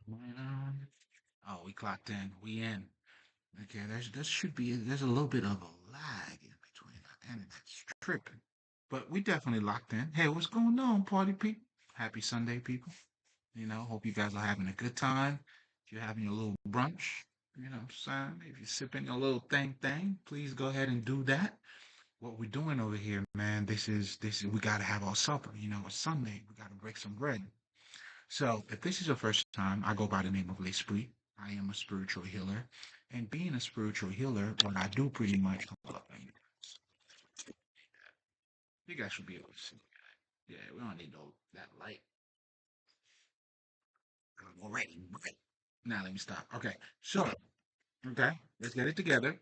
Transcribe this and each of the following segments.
Oh, we clocked in. We in. Okay, there should be there's a little bit of a lag in between. The internet's tripping, but we definitely locked in. Hey, what's going on, party people? Happy Sunday, people. Hope you guys are having a good time. If you're having your little brunch, what I'm saying. If you're sipping your little thing, please go ahead and do that. What we're doing over here, man, this is we gotta have our supper. It's Sunday. We gotta break some bread. So, if this is your first time, I go by the name of Lespri. I am a spiritual healer. And being a spiritual healer, what I do pretty much, hold up, you guys should be able to see. Yeah, we don't need no that light. Already, right. Now let me stop. Okay, so, okay, let's get it together.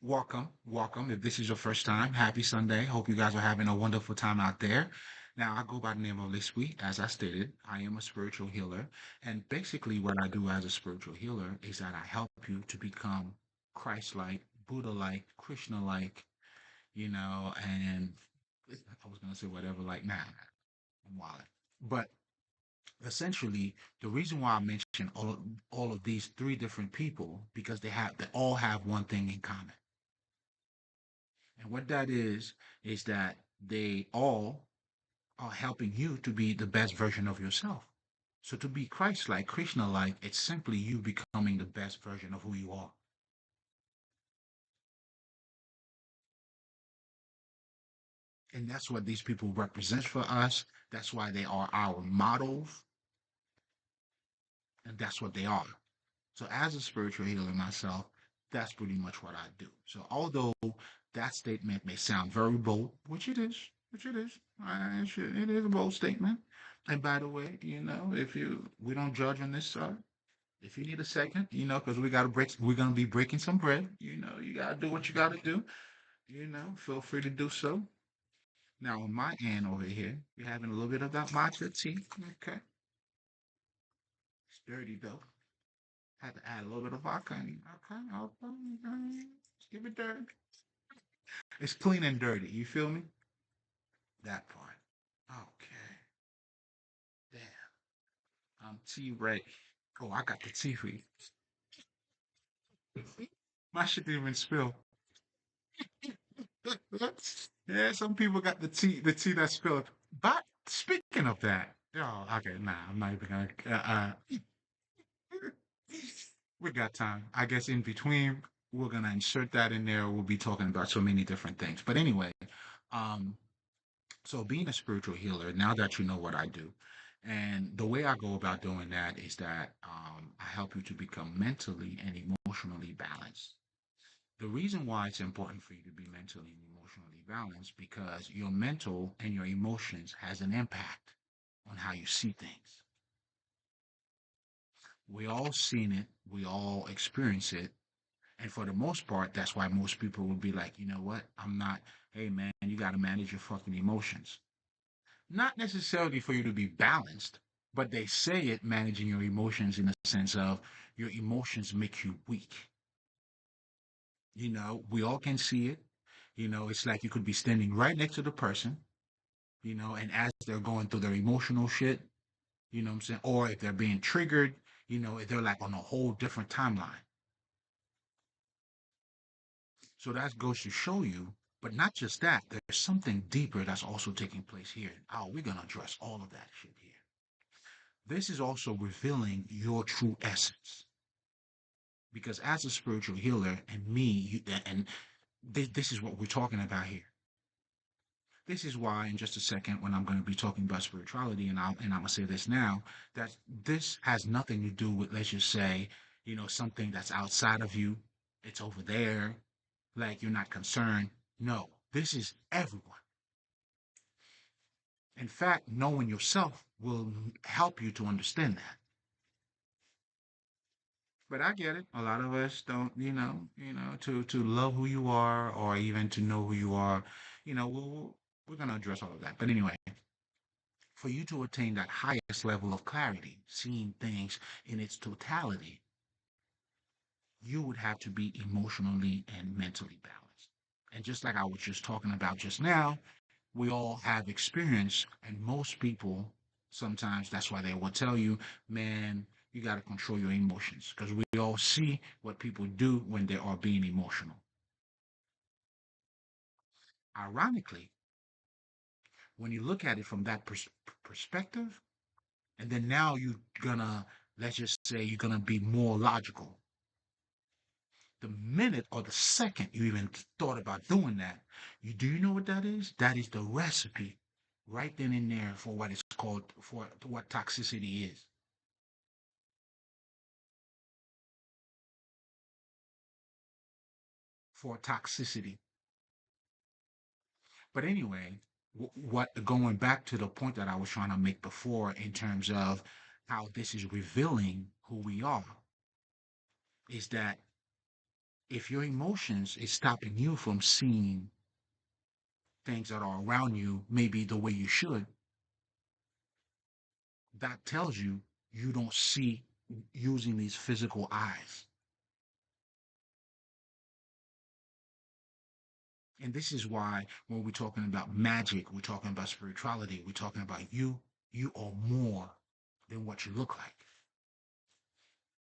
Welcome, welcome. If this is your first time, happy Sunday. Hope you guys are having a wonderful time out there. Now, I go by the name of Lespri. As I stated, I am a spiritual healer. And basically, what I do as a spiritual healer is that I help you to become Christ like, Buddha like, Krishna like, and I was going to say whatever, like, nah, I'm wild. But essentially, the reason why I mention all of these three different people, because they all have one thing in common. And what that is that they all are helping you to be the best version of yourself. So to be Christ-like, Krishna-like, it's simply you becoming the best version of who you are. And that's what these people represent for us. That's why they are our models, and that's what they are. So as a spiritual healer myself, that's pretty much what I do. So although that statement may sound very bold, which it is, it is a bold statement. And by the way, we don't judge on this side. If you need a second, because we're gonna be breaking some bread. You gotta do what you gotta do. Feel free to do so. Now on my end over here, we're having a little bit of that matcha tea. Okay, it's dirty though. Had to add a little bit of vodka in it. Okay, okay. Give it dirty. It's clean and dirty. You feel me? That part. Okay. Damn. I'm tea ready. Oh, I got the tea for you. My shit didn't even spill. Yeah, some people got the tea that spilled. But speaking of that, oh, okay, nah, I'm not even gonna. We got time. I guess in between, we're gonna insert that in there. We'll be talking about so many different things. But anyway, um, so being a spiritual healer, now that you know what I do, and the way I go about doing that is that I help you to become mentally and emotionally balanced. The reason why it's important for you to be mentally and emotionally balanced because your mental and your emotions has an impact on how you see things. We all seen it, we all experience it, and for the most part, that's why most people will be like, you know what? I'm not. Hey man, you got to manage your fucking emotions. Not necessarily for you to be balanced, but they say it managing your emotions in the sense of your emotions make you weak. We all can see it. It's like you could be standing right next to the person, and as they're going through their emotional shit, what I'm saying? Or if they're being triggered, if they're like on a whole different timeline. So that goes to show you, but not just that, there's something deeper that's also taking place here. Oh, we're going to address all of that shit here. This is also revealing your true essence. Because as a spiritual healer and me, and this is what we're talking about here. This is why, in just a second, when I'm going to be talking about spirituality, and I'm gonna say this now, that this has nothing to do with, let's just say, something that's outside of you. It's over there, like you're not concerned. No, this is everyone. In fact, knowing yourself will help you to understand that. But I get it. A lot of us don't, to love who you are or even to know who you are. We're gonna address all of that. But anyway, for you to attain that highest level of clarity, seeing things in its totality, you would have to be emotionally and mentally balanced. And just like I was just talking about just now, we all have experience, and most people. Sometimes that's why they will tell you, man, you got to control your emotions because we all see what people do when they are being emotional. Ironically, when you look at it from that perspective, and then now you're gonna, let's just say, you're gonna be more logical. The minute or the second you even thought about doing that, do you know what that is? That is the recipe right then and there for what it's called, for what toxicity is. For toxicity. But anyway, what going back to the point that I was trying to make before in terms of how this is revealing who we are is that if your emotions is stopping you from seeing things that are around you maybe the way you should, that tells you you don't see using these physical eyes. And this is why when we're talking about magic, we're talking about spirituality, we're talking about you are more than what you look like.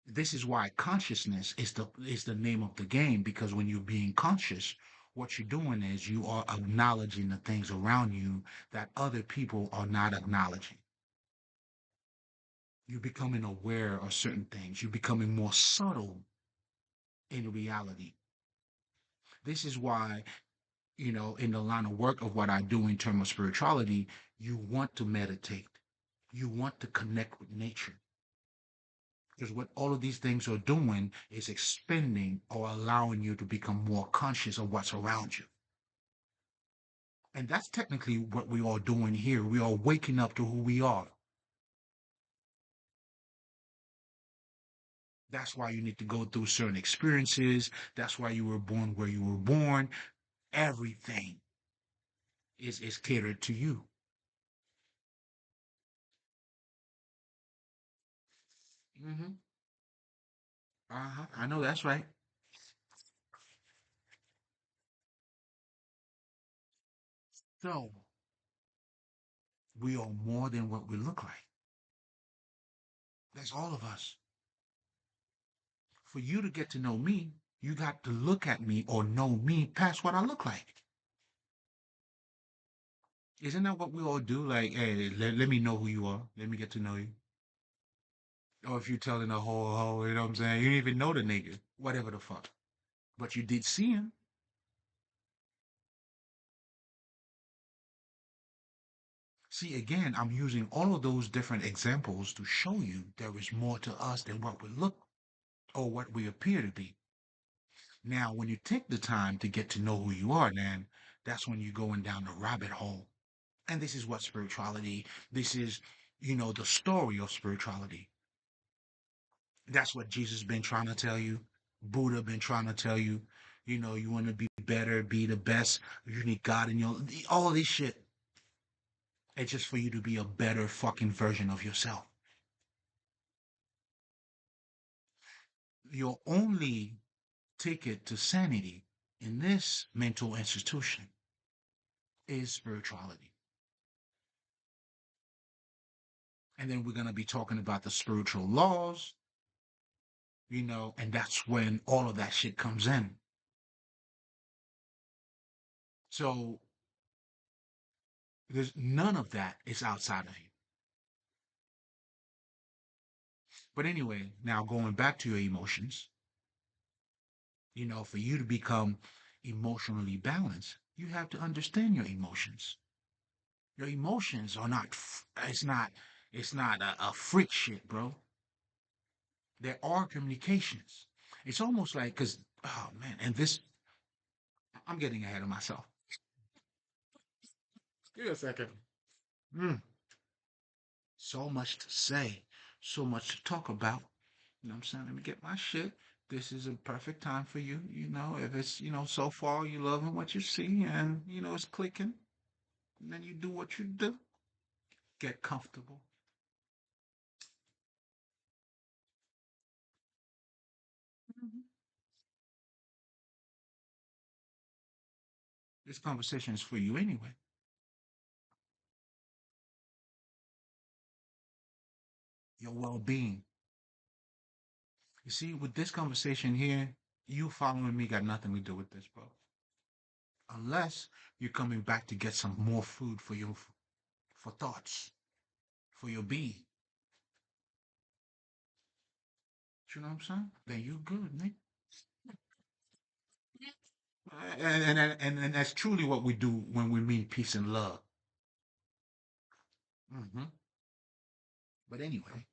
This is why consciousness is the name of the game, because when you're being conscious, what you're doing is you are acknowledging the things around you that other people are not acknowledging. You're becoming aware of certain things. You're becoming more subtle in reality. This is why, in the line of work of what I do in terms of spirituality, you want to meditate. You want to connect with nature. Because what all of these things are doing is expanding or allowing you to become more conscious of what's around you. And that's technically what we are doing here. We are waking up to who we are. That's why you need to go through certain experiences. That's why you were born where you were born. Everything is catered to you. Hmm. Uh-huh. I know that's right. So we are more than what we look like. That's all of us. For you to get to know me, you got to look at me or know me past what I look like. Isn't that what we all do? Like, hey, let me know who you are. Let me get to know you. Or if you're telling a whole, you know what I'm saying? You didn't even know the nigga. Whatever the fuck. But you did see him. See, again, I'm using all of those different examples to show you there is more to us than what we look or what we appear to be. Now, when you take the time to get to know who you are, then that's when you're going down the rabbit hole. And this is what spirituality, this is, the story of spirituality. That's what Jesus been trying to tell you. Buddha been trying to tell you. You want to be better, be the best. You need God in all this shit. It's just for you to be a better fucking version of yourself. Your only ticket to sanity in this mental institution is spirituality. And then we're going to be talking about the spiritual laws, and that's when all of that shit comes in. So there's none of that is outside of you. But anyway, now going back to your emotions, for you to become emotionally balanced, you have to understand your emotions. Your emotions are not, it's not a freak shit, bro. There are communications. It's almost like, because, oh man, and this, I'm getting ahead of myself. Give me a second. Mm, so much to say, so much to talk about. You know what I'm saying? Let me get my shit. This is a perfect time for you. If it's, so far you loving what you see and, it's clicking, and then you do what you do. Get comfortable. Mhm. This conversation is for you anyway. your well-being. You see, with this conversation here, you following me got nothing to do with this, bro. Unless you're coming back to get some more food for your for thoughts, for your being. You know what I'm saying? Then you good, man. And that's truly what we do when we mean peace and love. Hmm. But anyway.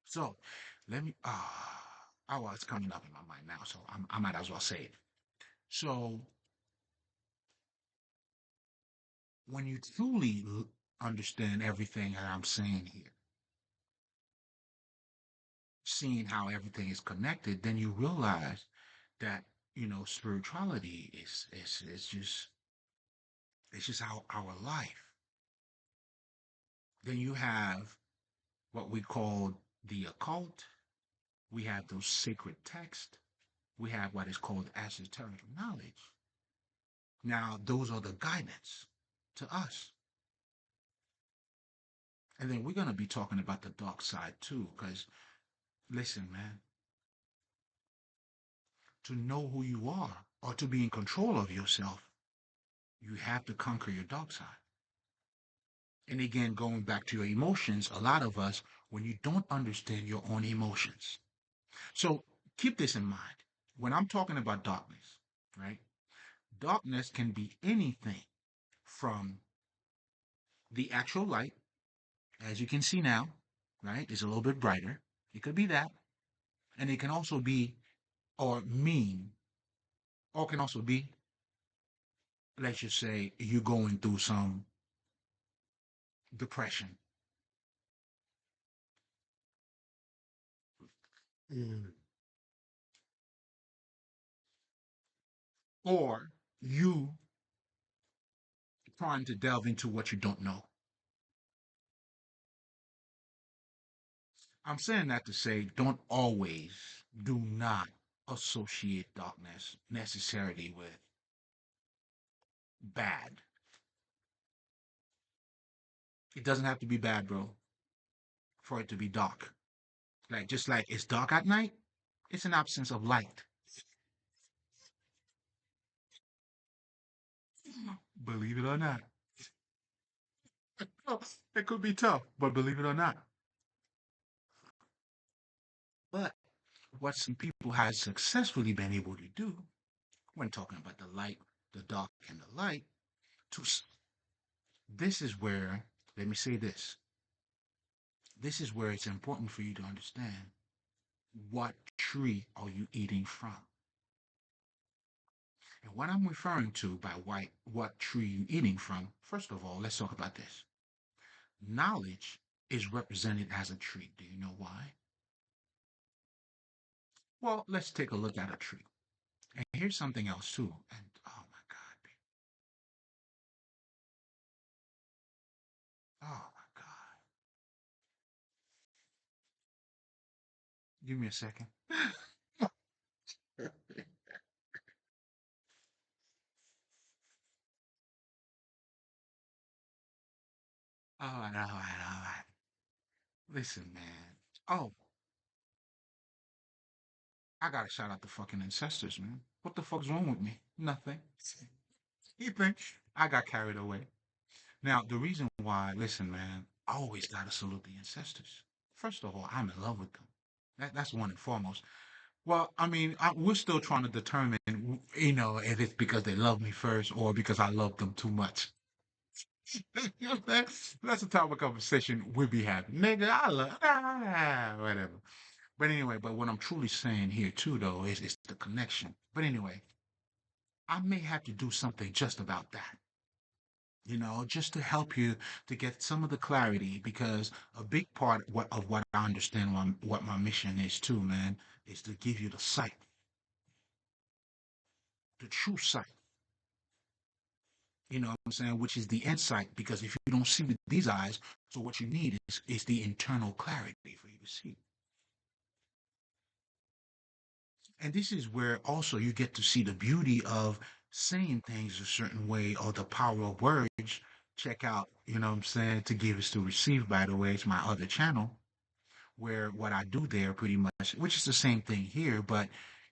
So let me. Oh, well, it's coming up in my mind now, so I might as well say it. So when you truly understand everything that I'm saying here, seeing how everything is connected, then you realize that spirituality is just our life. Then you have what we call the occult. We have those sacred texts. We have what is called esoteric knowledge. Now, those are the guidance to us. And then we're going to be talking about the dark side too, because listen, man, to know who you are or to be in control of yourself, you have to conquer your dark side. And again, going back to your emotions, a lot of us, when you don't understand your own emotions. So keep this in mind. When I'm talking about darkness, right? Darkness can be anything from the actual light, as you can see now, right? It's a little bit brighter. It could be that. And it can also be, or mean, or can also be, let's just say, you going through some depression. Mm. Or you trying to delve into what you don't know. I'm saying that to say, don't always, do not associate darkness necessarily with bad. It doesn't have to be bad, bro, for it to be dark. Like, just like it's dark at night, it's an absence of light. Believe it or not. Oh, it could be tough, but believe it or not. But what some people have successfully been able to do when talking about the light, the dark, and the light, to this is where, let me say this. This is where it's important for you to understand what tree are you eating from. And what I'm referring to by what tree you eating from, first of all, let's talk about this. Knowledge is represented as a tree. Do you know why? Well, let's take a look at a tree. And here's something else too. And oh my God. Oh my God. Give me a second. All right, all right, all right. Listen, man. Oh, I gotta shout out the fucking ancestors, man. What the fuck's wrong with me? Nothing. You think I got carried away? Now, the reason why, listen, man, I always gotta salute the ancestors. First of all, I'm in love with them. That's one and foremost. Well, I mean, we're still trying to determine, if it's because they love me first or because I love them too much. That's the type of conversation we be having. Nigga, I love, whatever. But anyway, but what I'm truly saying here too, though, is the connection. But anyway, I may have to do something just about that. Just to help you to get some of the clarity, because a big part of what I understand what my mission is too, man, is to give you the sight, the true sight. You know what I'm saying? Which is the insight, because if you don't see with these eyes, so what you need is the internal clarity for you to see. And this is where also you get to see the beauty of saying things a certain way or the power of words check out, you know what I'm saying, To Give is to Receive, by the way, it's my other channel where what I do there pretty much, which is the same thing here, but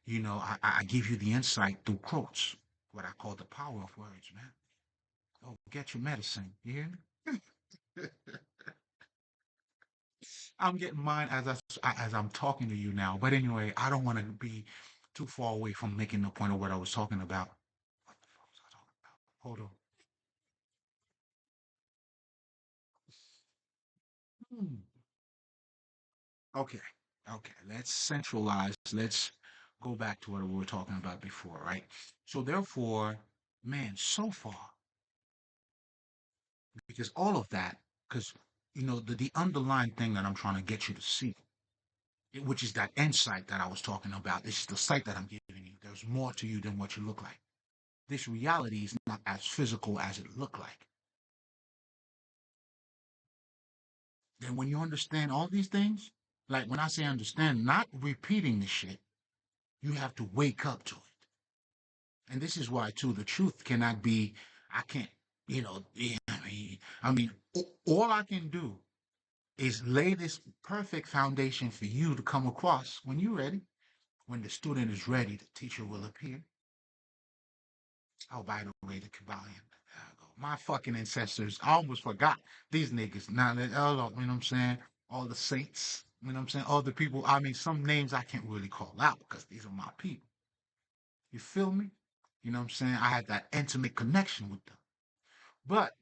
I give you the insight through quotes, what I call the power of words, man. Oh, get your medicine. You hear me? I'm getting mine as I'm talking to you now. But anyway, I don't want to be too far away from making the point of what I was talking about. What the fuck was I talking about? Hold on. Hmm. Okay. Okay. Let's centralize. Let's go back to what we were talking about before, right? So therefore, man, so far, because all of that, because the underlying thing that I'm trying to get you to see, which is that insight that I was talking about. This is the sight that I'm giving you. There's more to you than what you look like. This reality is not as physical as it look like. Then when you understand all these things, like when I say understand, not repeating the shit, you have to wake up to it. And this is why too, the truth cannot be, I can't, yeah, I mean, all I can do is lay this perfect foundation for you to come across when you're ready. When the student is ready, the teacher will appear. Oh, by the way, the Kabbalion. My fucking ancestors, I almost forgot these niggas. Now, you know what I'm saying? All the saints, you know what I'm saying? All the people, I mean, some names I can't really call out because these are my people. You feel me? You know what I'm saying? I had that intimate connection with them. But,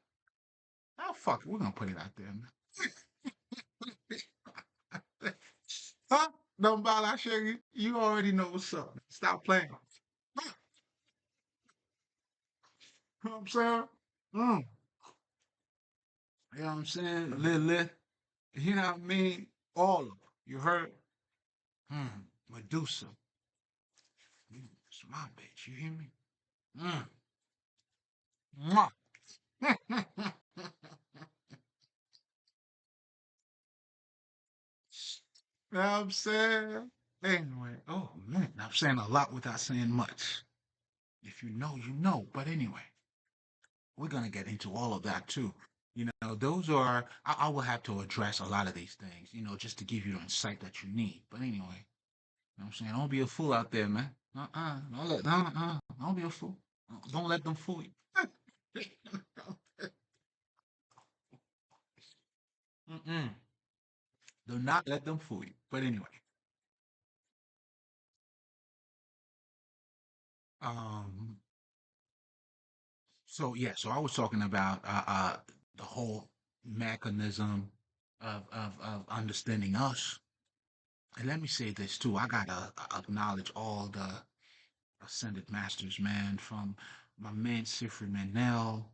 oh, fuck it, we're going to put it out there, man. Huh? Don't bother, I share you. You already know what's up. Stop playing. You know what I'm saying? Mm. You know what I'm saying? Lil, you know what I mean? All of them. You heard? Medusa. It's my bitch. You hear me? Mm. Mwah. You know what I'm saying? Anyway, oh man, I'm saying a lot without saying much. If you know, you know. But anyway, we're gonna get into all of that too. Those are I will have to address a lot of these things, just to give you the insight that you need. But anyway, you know what I'm saying? Don't be a fool out there, man. Don't be a fool. Don't let them fool you. Mm-mm. Do not let them fool you. But anyway, um, so I was talking about the whole mechanism of understanding us. And let me say this too. I gotta acknowledge all the ascended masters, man, from my man Sifri Manel,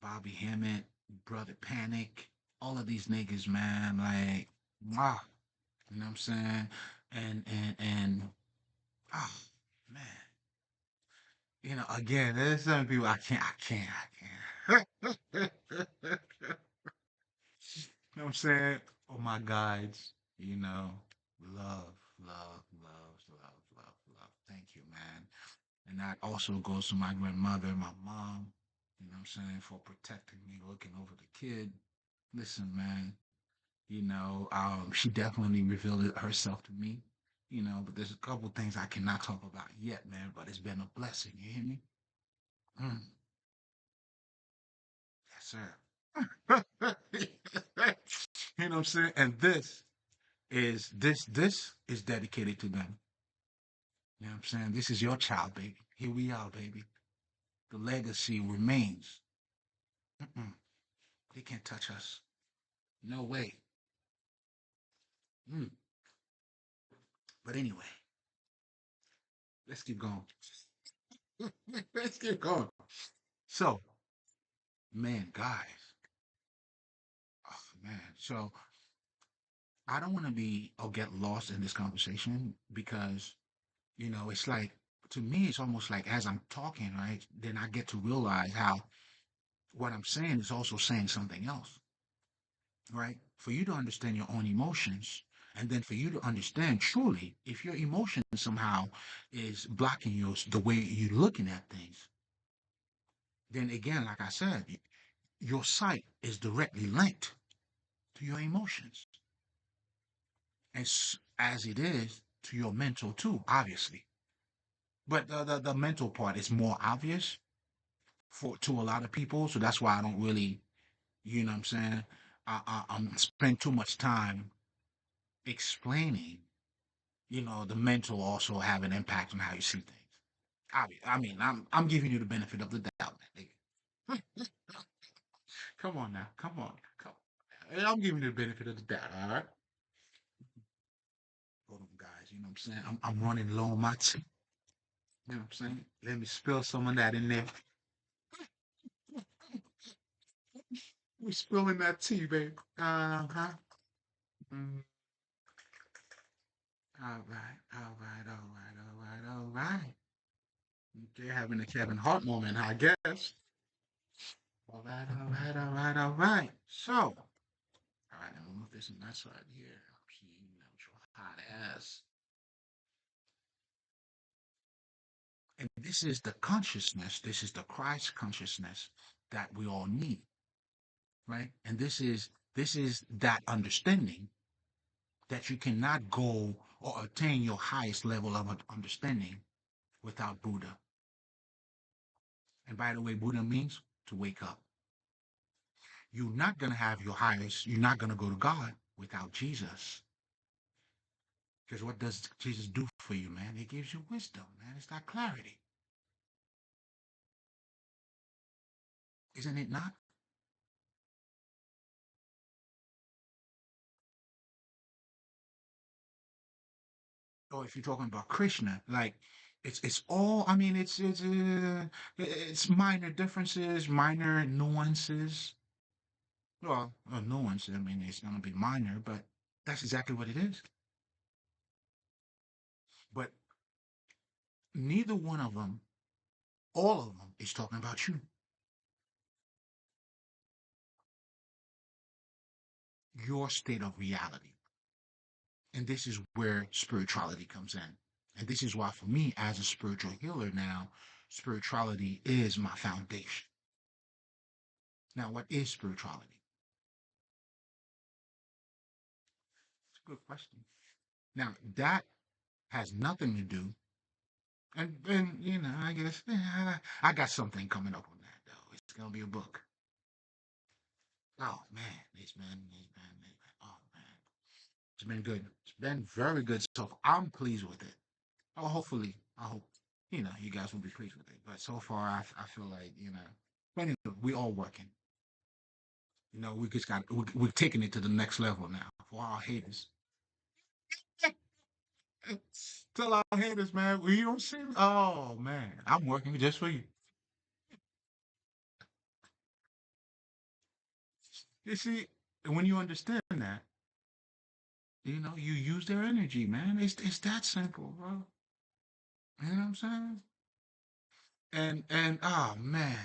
Bobby Hammett, Brother Panic, all of these niggas, man, like wow. You know what I'm saying? And oh man. Again, there's some people I can't. You know what I'm saying? Oh my guides, love, love, love, love, love, love. Thank you, man. And that also goes to my grandmother, my mom, you know what I'm saying, for protecting me, looking over the kid. Listen, man, she definitely revealed it herself to me, but there's a couple things I cannot talk about yet, man, but it's been a blessing. You hear me? Mm, yes, sir. You know what I'm saying? And this is dedicated to them. You know what I'm saying? This is your child, baby. Here we are, baby. The legacy remains. Mm-mm. They can't touch us. No way. Mm. But anyway, let's keep going. Let's keep going. So, man, guys, oh man. So I don't want to be or get lost in this conversation because, it's like to me, it's almost like as I'm talking, right, then I get to realize how what I'm saying is also saying something else, right? For you to understand your own emotions, and then for you to understand truly if your emotion somehow is blocking the way you're looking at things, then again, like I said, your sight is directly linked to your emotions, as it is to your mental too, obviously. But the mental part is more obvious for to a lot of people, so that's why I don't really, you know what I'm saying? I'm spend too much time explaining, the mental also have an impact on how you see things. I mean, I'm giving you the benefit of the doubt, man. Come on now, come on, come on. I'm giving you the benefit of the doubt, all right? Hold on, guys. You know what I'm saying? I'm running low on my tea. You know what I'm saying? Let me spill some of that in there. We spilling that tea, baby. Uh-huh. Mm. All right, all right, all right, all right, all right. Okay, having a Kevin Hart moment, I guess. All right, all right, all right, all right. So, all right, let me move this in that side here. See, natural hot ass. And this is the consciousness, this is the Christ consciousness that we all need, right? And this is that understanding that you cannot go or attain your highest level of understanding without Buddha. And by the way, Buddha means to wake up. You're not going to have your highest, you're not going to go to God without Jesus. Because what does Jesus do for you, man? He gives you wisdom, man. It's that clarity. Isn't it not? Or if you're talking about Krishna, like it's all. I mean, it's minor differences, minor nuances. Well, a nuance. I mean, it's gonna be minor, but that's exactly what it is. But neither one of them, all of them, is talking about you. Your state of reality. And this is where spirituality comes in. And this is why, for me, as a spiritual healer now, spirituality is my foundation. Now, what is spirituality? It's a good question. Now, that has nothing to do, and then, I guess I got something coming up on that, though. It's going to be a book. Oh, man. Oh, man. It's been good. It's been very good so far. I'm pleased with it. Oh, hopefully, I hope, you guys will be pleased with it. But so far, I feel like, but anyway, we all working. We just we're taking it to the next level now for our haters. Tell our haters, man, we don't see. Oh, man, I'm working just for you. You see, when you understand that, you use their energy, man. It's that simple, bro. You know what I'm saying? And oh man,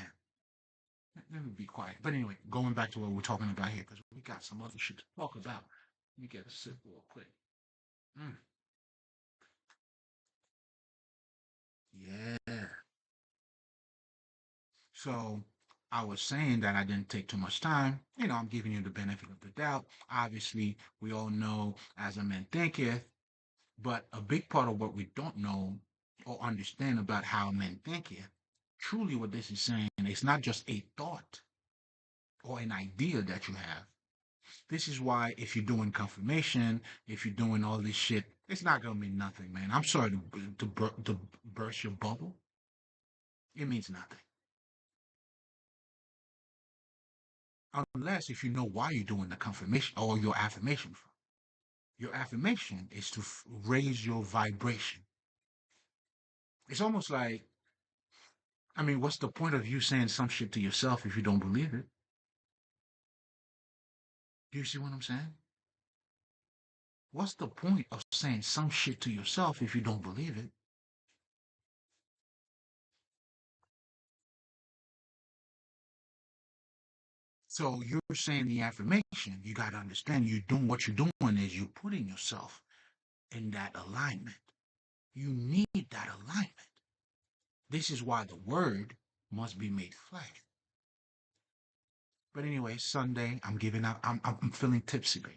let me be quiet. But anyway, going back to what we're talking about here, because we got some other shit to talk about. Let me get a sip real quick. Mm, yeah. So I was saying that I didn't take too much time. I'm giving you the benefit of the doubt. Obviously, we all know as a man thinketh, but a big part of what we don't know or understand about how men thinketh, truly what this is saying, it's not just a thought or an idea that you have. This is why if you're doing confirmation, if you're doing all this shit, it's not gonna mean nothing, man. I'm sorry to burst your bubble. It means nothing. Unless if you know why you're doing the confirmation or your affirmation from. Your affirmation is to raise your vibration. It's almost like, I mean, what's the point of you saying some shit to yourself if you don't believe it? Do you see what I'm saying? What's the point of saying some shit to yourself if you don't believe it? So you're saying the affirmation, you got to understand you're doing what you're doing is you're putting yourself in that alignment. You need that alignment. This is why the word must be made flesh. But anyway, Sunday, I'm giving up. I'm feeling tipsy, baby.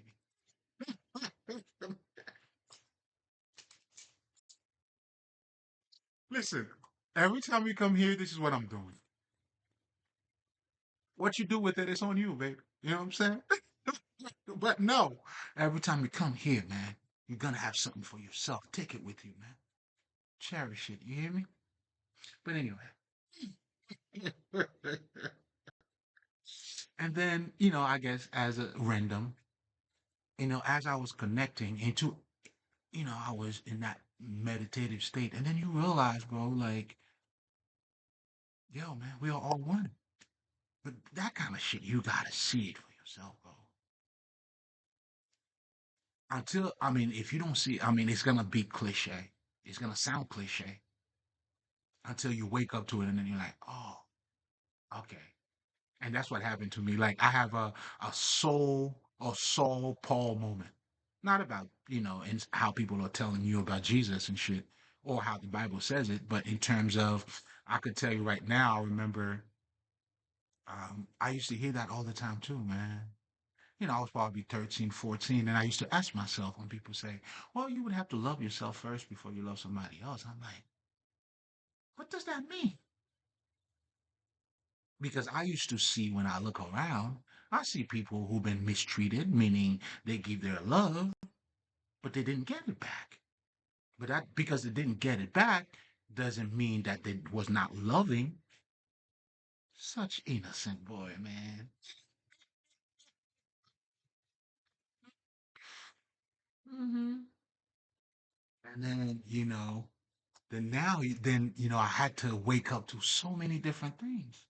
Listen, every time you come here, this is what I'm doing. What you do with it, it's on you, baby. You know what I'm saying? But no, every time you come here, man, you're gonna have something for yourself. Take it with you, man. Cherish it. You hear me? But anyway. And then, I guess as a random, as I was connecting into, I was in that meditative state. And then you realize, bro, like, yo, man, we are all one. But that kind of shit, you gotta see it for yourself, bro. I mean, if you don't see, I mean, it's gonna be cliche. It's gonna sound cliche until you wake up to it, and then you're like, oh, okay. And that's what happened to me. Like I have a soul Paul moment. Not about, and how people are telling you about Jesus and shit, or how the Bible says it, but in terms of, I could tell you right now, I remember, I used to hear that all the time too, man. I was probably 13, 14, and I used to ask myself when people say, well, you would have to love yourself first before you love somebody else. I'm like, what does that mean? Because I used to see, when I look around, I see people who've been mistreated, meaning they give their love, but they didn't get it back. But that, because they didn't get it back, doesn't mean that they was not loving. Such innocent boy, man. Hmm. And then, then now, I had to wake up to so many different things.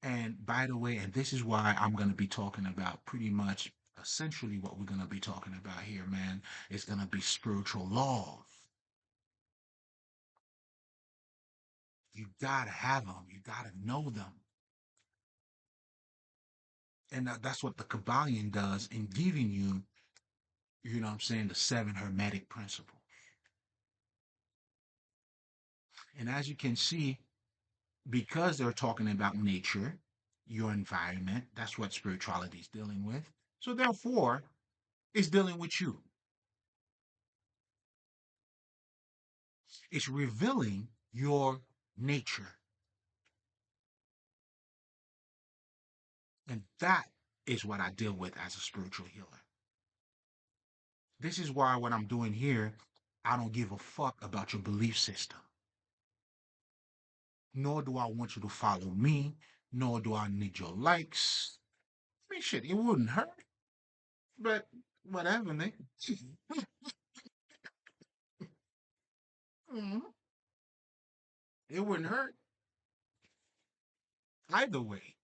And by the way, and this is why I'm going to be talking about pretty much essentially what we're going to be talking about here, man. It's going to be spiritual laws. You got to have them, you got to know them. And that's what the Kabbalion does in giving you, you know what I'm saying, the seven hermetic principles. And as you can see, because they're talking about nature, your environment, that's what spirituality is dealing with. So therefore, it's dealing with you. It's revealing your nature. And that is what I deal with as a spiritual healer. This is why what I'm doing here, I don't give a fuck about your belief system. Nor do I want you to follow me, nor do I need your likes. I mean, shit, it wouldn't hurt, but whatever, nigga. Mhm. It wouldn't hurt either way.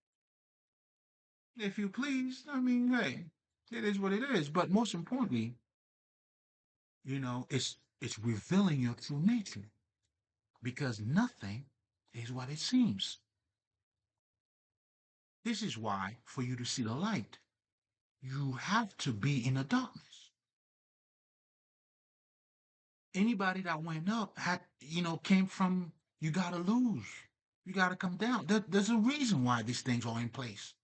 If you please, I mean, hey, it is what it is. But most importantly, it's revealing your true nature, because nothing is what it seems. This is why, for you to see the light, you have to be in the darkness. Anybody that went up had, came from, you got to lose. You got to come down. There's a reason why these things are in place.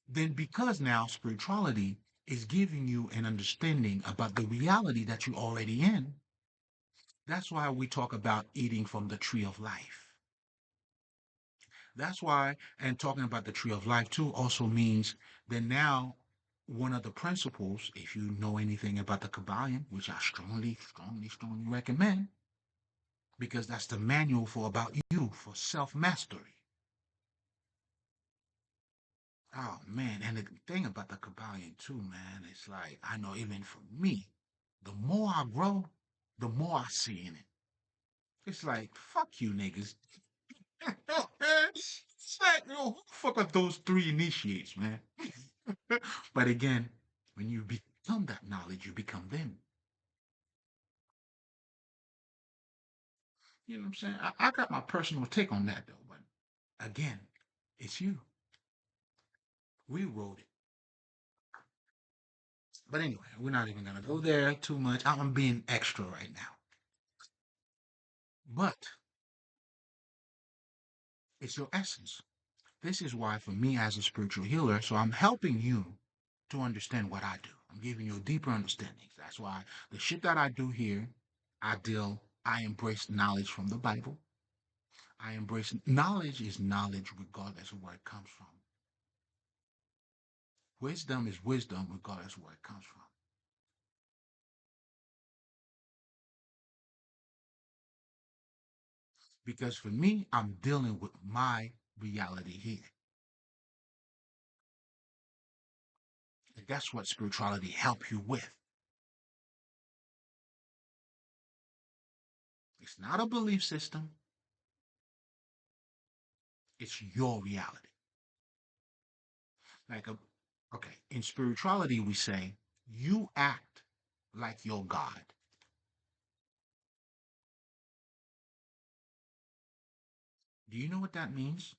Then, because now spirituality is giving you an understanding about the reality that you're already in, that's why we talk about eating from the tree of life. That's why, and talking about the tree of life too also means that now one of the principles, if you know anything about the Kabbalion, which I strongly, strongly, strongly recommend, because that's the manual for about you for self mastery. Oh man, and the thing about the Kabbalion too, man, it's like I know even for me, the more I grow, the more I see in it. It's like fuck you niggas. It's like, who the fuck are those three initiates, man? But again, when you become that knowledge, you become them. You know what I'm saying? I got my personal take on that though, but again, it's you. We wrote it. But anyway, we're not even gonna go there too much. I'm being extra right now. But it's your essence. This is why, for me as a spiritual healer, so I'm helping you to understand what I do. I'm giving you a deeper understanding. That's why the shit that I do here, I embrace knowledge from the Bible. I embrace knowledge is knowledge regardless of where it comes from. Wisdom is wisdom regardless of where it comes from. Because for me, I'm dealing with my reality here. And that's what spirituality helps you with. It's not a belief system, it's your reality. Like a okay, in spirituality we say you act like your God. Do you know what that means?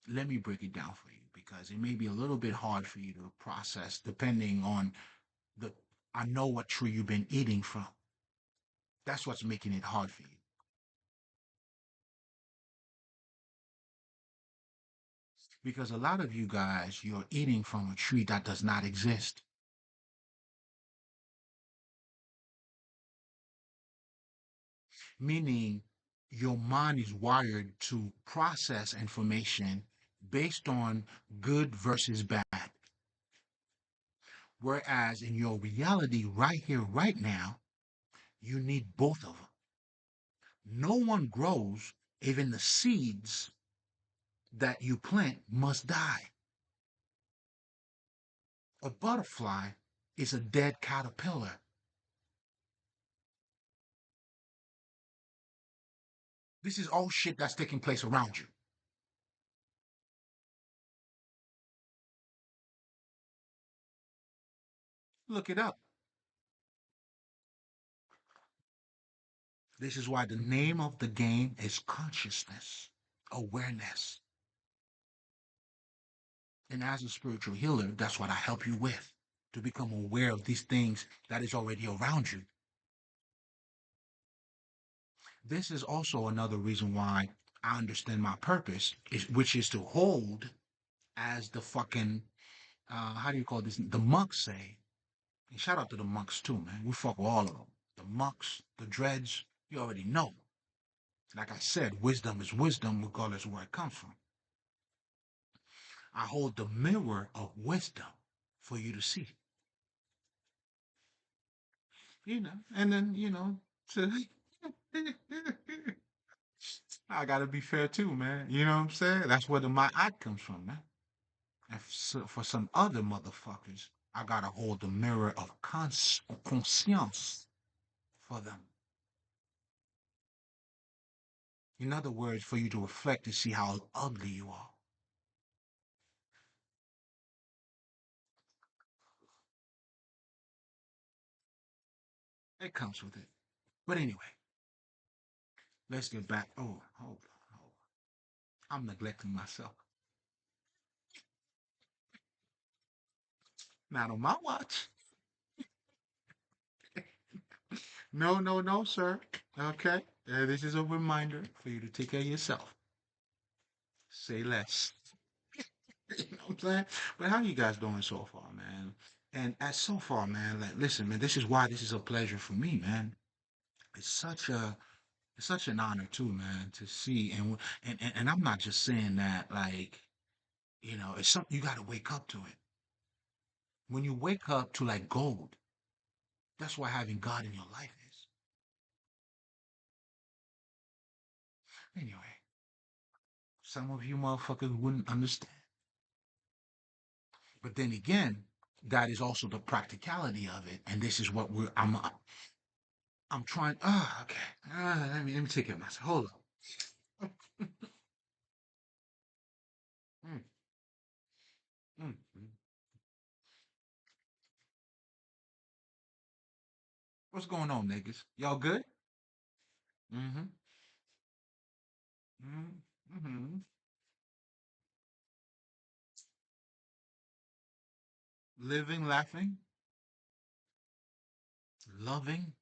Let me break it down for you because it may be a little bit hard for you to process depending on the I know what tree you've been eating from. That's what's making it hard for you. Because a lot of you guys, you're eating from a tree that does not exist. Meaning your mind is wired to process information based on good versus bad. Whereas in your reality, right here, right now, you need both of them. No one grows, even the seeds that you plant must die. A butterfly is a dead caterpillar. This is all shit that's taking place around you. Look it up. This is why the name of the game is consciousness, awareness. And as a spiritual healer, that's what I help you with to become aware of these things that is already around you. This is also another reason why I understand my purpose, which is to hold as the fucking, how do you call this? The monks say. And shout out to the monks too, man. We fuck with all of them. The monks, the dreads, you already know. Like I said, wisdom is wisdom regardless of where it comes from. I hold the mirror of wisdom for you to see. And then, to I gotta be fair too, man. You know what I'm saying? That's where my act comes from, man. And for some other motherfuckers, I gotta hold the mirror of conscience for them. In other words, for you to reflect to see how ugly you are. It comes with it. But anyway, let's get back. Oh, hold on, hold on. I'm neglecting myself. Not on my watch. No, no, no, sir. Okay. This is a reminder for you to take care of yourself. Say less. You know what I'm saying? But how you guys doing so far, man? And as so far, man, like listen, man, this is why this is a pleasure for me, man. It's such a it's such an honor too, man, to see and I'm not just saying that like, it's something you gotta wake up to it. When you wake up to like gold, that's what having God in your life is. Anyway, some of you motherfuckers wouldn't understand. But then again, that is also the practicality of it. And this is what I'm trying. Okay. Let me take care of myself. Hold on. Mm, mm, mm. What's going on, niggas? Y'all good? Mm-hmm. Mm-hmm. Mm-hmm. Living, laughing, loving.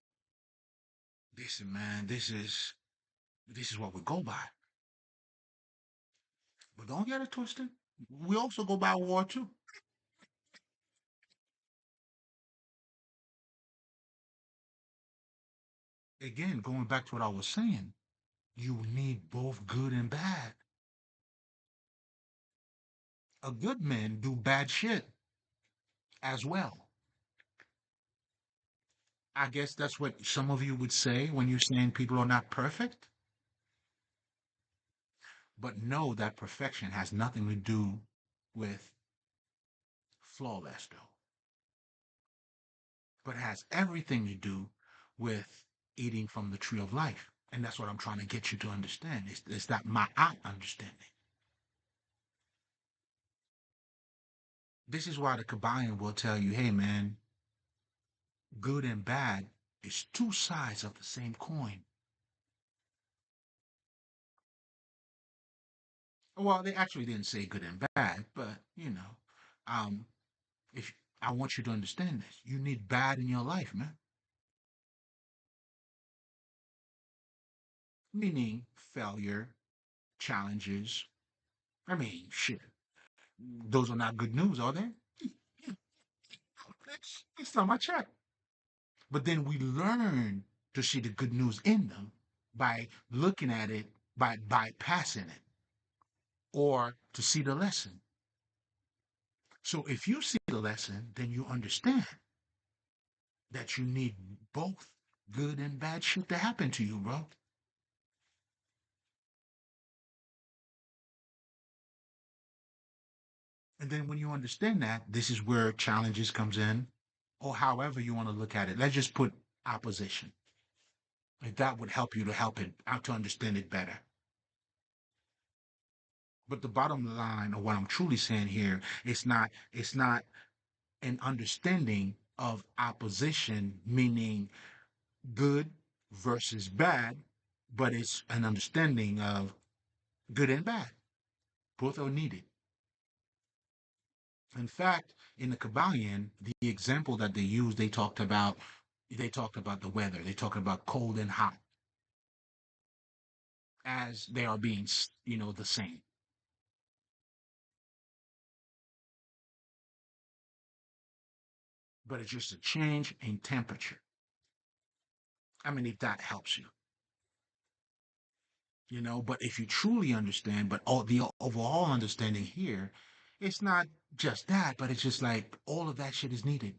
Listen, man, this is what we go by. But don't get it twisted. We also go by war too. Again, going back to what I was saying, you need both good and bad. A good man do bad shit as well. I guess that's what some of you would say when you're saying people are not perfect. But know that perfection has nothing to do with flawless, though, but has everything to do with eating from the tree of life. And that's what I'm trying to get you to understand. It's that my understanding. This is why the Kabbalion will tell you, hey man, good and bad is two sides of the same coin. Well, they actually didn't say good and bad, but um, if I want you to understand this, you need bad in your life, man. Meaning failure, challenges. I mean, shit. Those are not good news, are they? Next time I check. But then we learn to see the good news in them by looking at it, by bypassing it, or to see the lesson. So if you see the lesson, then you understand that you need both good and bad shit to happen to you, bro. And then when you understand that, this is where challenges comes in, or however you want to look at it. Let's just put opposition. If that would help you to help it out to understand it better. But the bottom line of what I'm truly saying here, it's not an understanding of opposition, meaning good versus bad, but it's an understanding of good and bad. Both are needed. In fact, in the Kabbalion, the example that they used, they talked about the weather. They talked about cold and hot as they are being, the same. But it's just a change in temperature. I mean, if that helps you, but if you truly understand, but all the overall understanding here, it's not just that, but it's just like all of that shit is needed.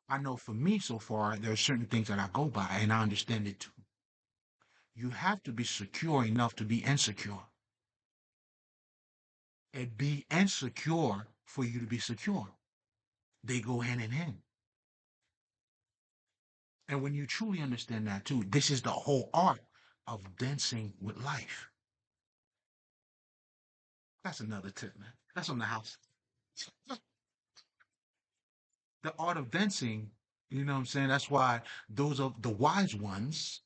I know for me so far, there are certain things that I go by, and I understand it too. You have to be secure enough to be insecure, and be insecure for you to be secure. They go hand in hand. And when you truly understand that too, this is the whole art of dancing with life. That's another tip, man. That's on the house. The art of dancing, you know what I'm saying? That's why those of the wise ones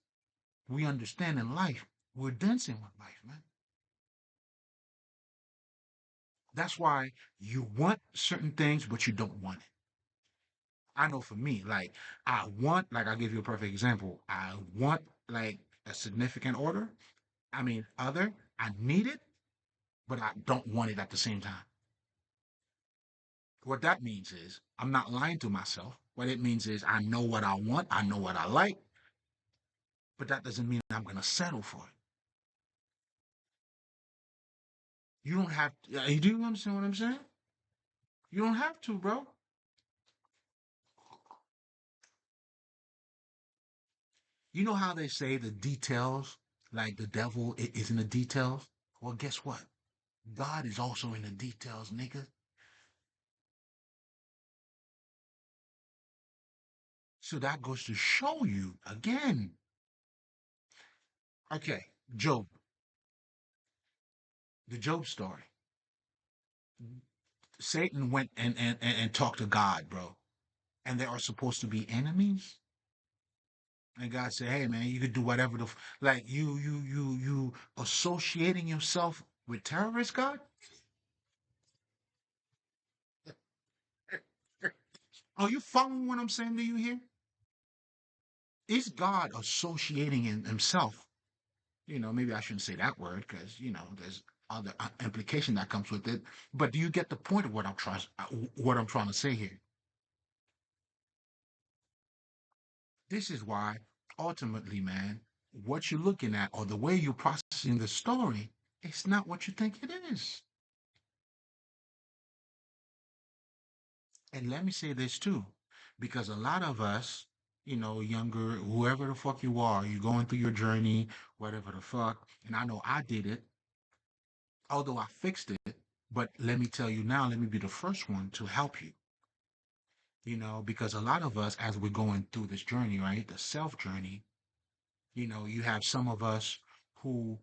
we understand in life, we're dancing with life, man. That's why you want certain things, but you don't want it. I know for me, like I'll give you a perfect example. I want like a significant order. I mean, I need it, but I don't want it at the same time. What that means is I'm not lying to myself. What it means is I know what I want, I know what I like, but that doesn't mean I'm going to settle for it. You don't have to, do you understand what I'm saying? You don't have to, bro. You know how they say the details, like the devil is in the details? Well, guess what? God is also in the details, nigga. So that goes to show you again. Okay, Job, the Job story. Satan went and talked to God, bro. And they are supposed to be enemies. And God said, "Hey, man, you could do whatever like you associating yourself with terrorists, God? Are you following what I'm saying to you here? Is God associating himself Maybe I shouldn't say that word because, there's other implication that comes with it. But do you get the point of what I'm trying to say here? This is why, ultimately, man, what you're looking at or the way you're processing the story, it's not what you think it is. And let me say this too, because a lot of us, younger, whoever the fuck you are, you're going through your journey, whatever the fuck. And I know I did it, although I fixed it. But let me tell you now, let me be the first one to help you, because a lot of us, as we're going through this journey, right, the self journey, you have some of us who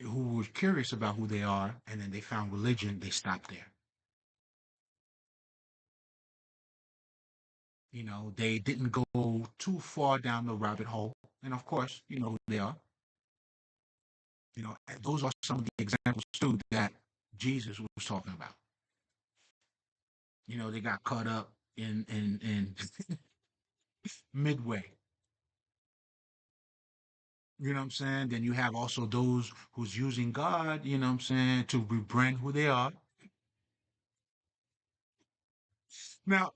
who were curious about who they are, and then they found religion, they stopped there. They didn't go too far down the rabbit hole. And of course, you know who they are. And those are some of the examples too that Jesus was talking about. They got caught up in midway. You know what I'm saying? Then you have also those who's using God, you know what I'm saying, to rebrand who they are. Now,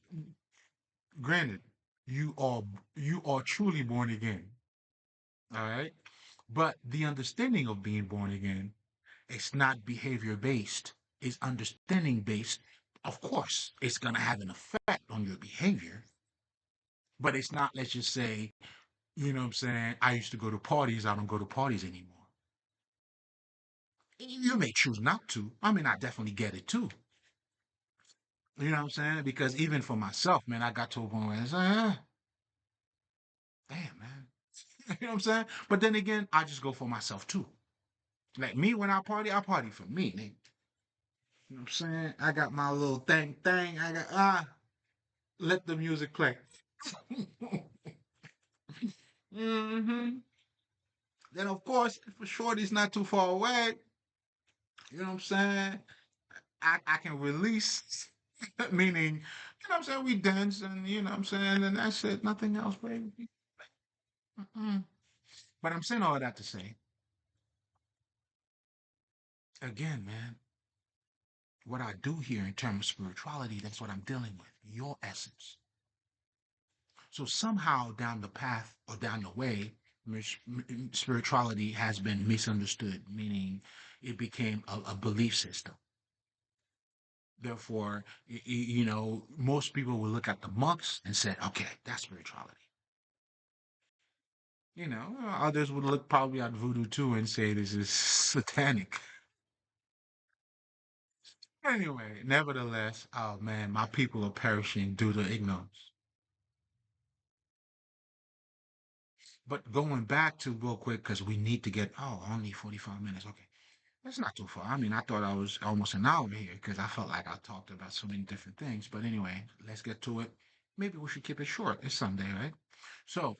granted, you are truly born again. All right. But the understanding of being born again, it's not behavior based, it's understanding based. Of course, it's going to have an effect on your behavior, but it's not, let's just say, you know what I'm saying? I used to go to parties, I don't go to parties anymore. You may choose not to. I mean, I definitely get it too. You know what I'm saying? Because even for myself, man, I got to a point where it's like, damn, man. You know what I'm saying? But then again, I just go for myself too. Like me, when I party for me, nigga. You know what I'm saying? I got my little thing. I got let the music play. hmm Then of course, if shorty's not too far away, you know what I'm saying? I can release, meaning, you know what I'm saying? We dance and you know what I'm saying, and that's it. Nothing else, baby. Mm-mm. But I'm saying all that to say, again, man, what I do here in terms of spirituality, that's what I'm dealing with. Your essence. So somehow down the path or down the way, spirituality has been misunderstood, meaning it became a belief system. Therefore, most people will look at the monks and say, okay, that's spirituality. Others would look probably at voodoo too and say this is satanic. Anyway, nevertheless, oh man, my people are perishing due to ignorance. But going back to real quick, because we need to get, only 45 minutes. Okay. That's not too far. I mean, I thought I was almost an hour here because I felt like I talked about so many different things. But anyway, let's get to it. Maybe we should keep it short. It's Sunday, right? So,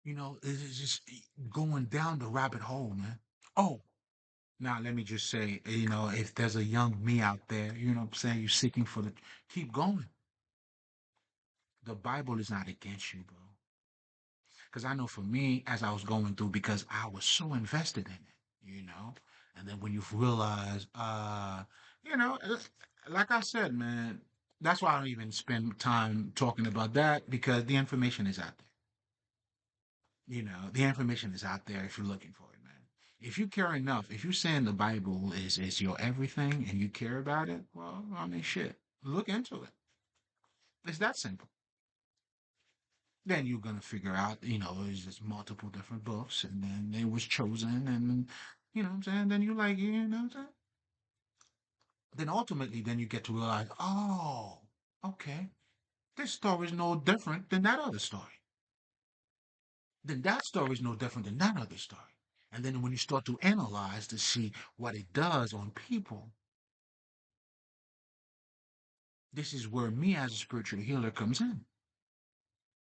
it's just going down the rabbit hole, man. Oh, now let me just say, if there's a young me out there, you know what I'm saying, you're seeking for keep going. The Bible is not against you, bro. Because I know for me, as I was going through, because I was so invested in it, and then when you realize, like I said, man, that's why I don't even spend time talking about that because the information is out there. The information is out there if you're looking for it, man. If you care enough, if you're saying the Bible is your everything and you care about it, well, I mean, shit, look into it. It's that simple. Then you're gonna figure out, there's just multiple different books, and then it was chosen, and you know what I'm saying. Then you like, you know what I'm saying. Then ultimately, then you get to realize, oh, okay, this story is no different than that other story. Then that story is no different than that other story. And then when you start to analyze to see what it does on people, this is where me as a spiritual healer comes in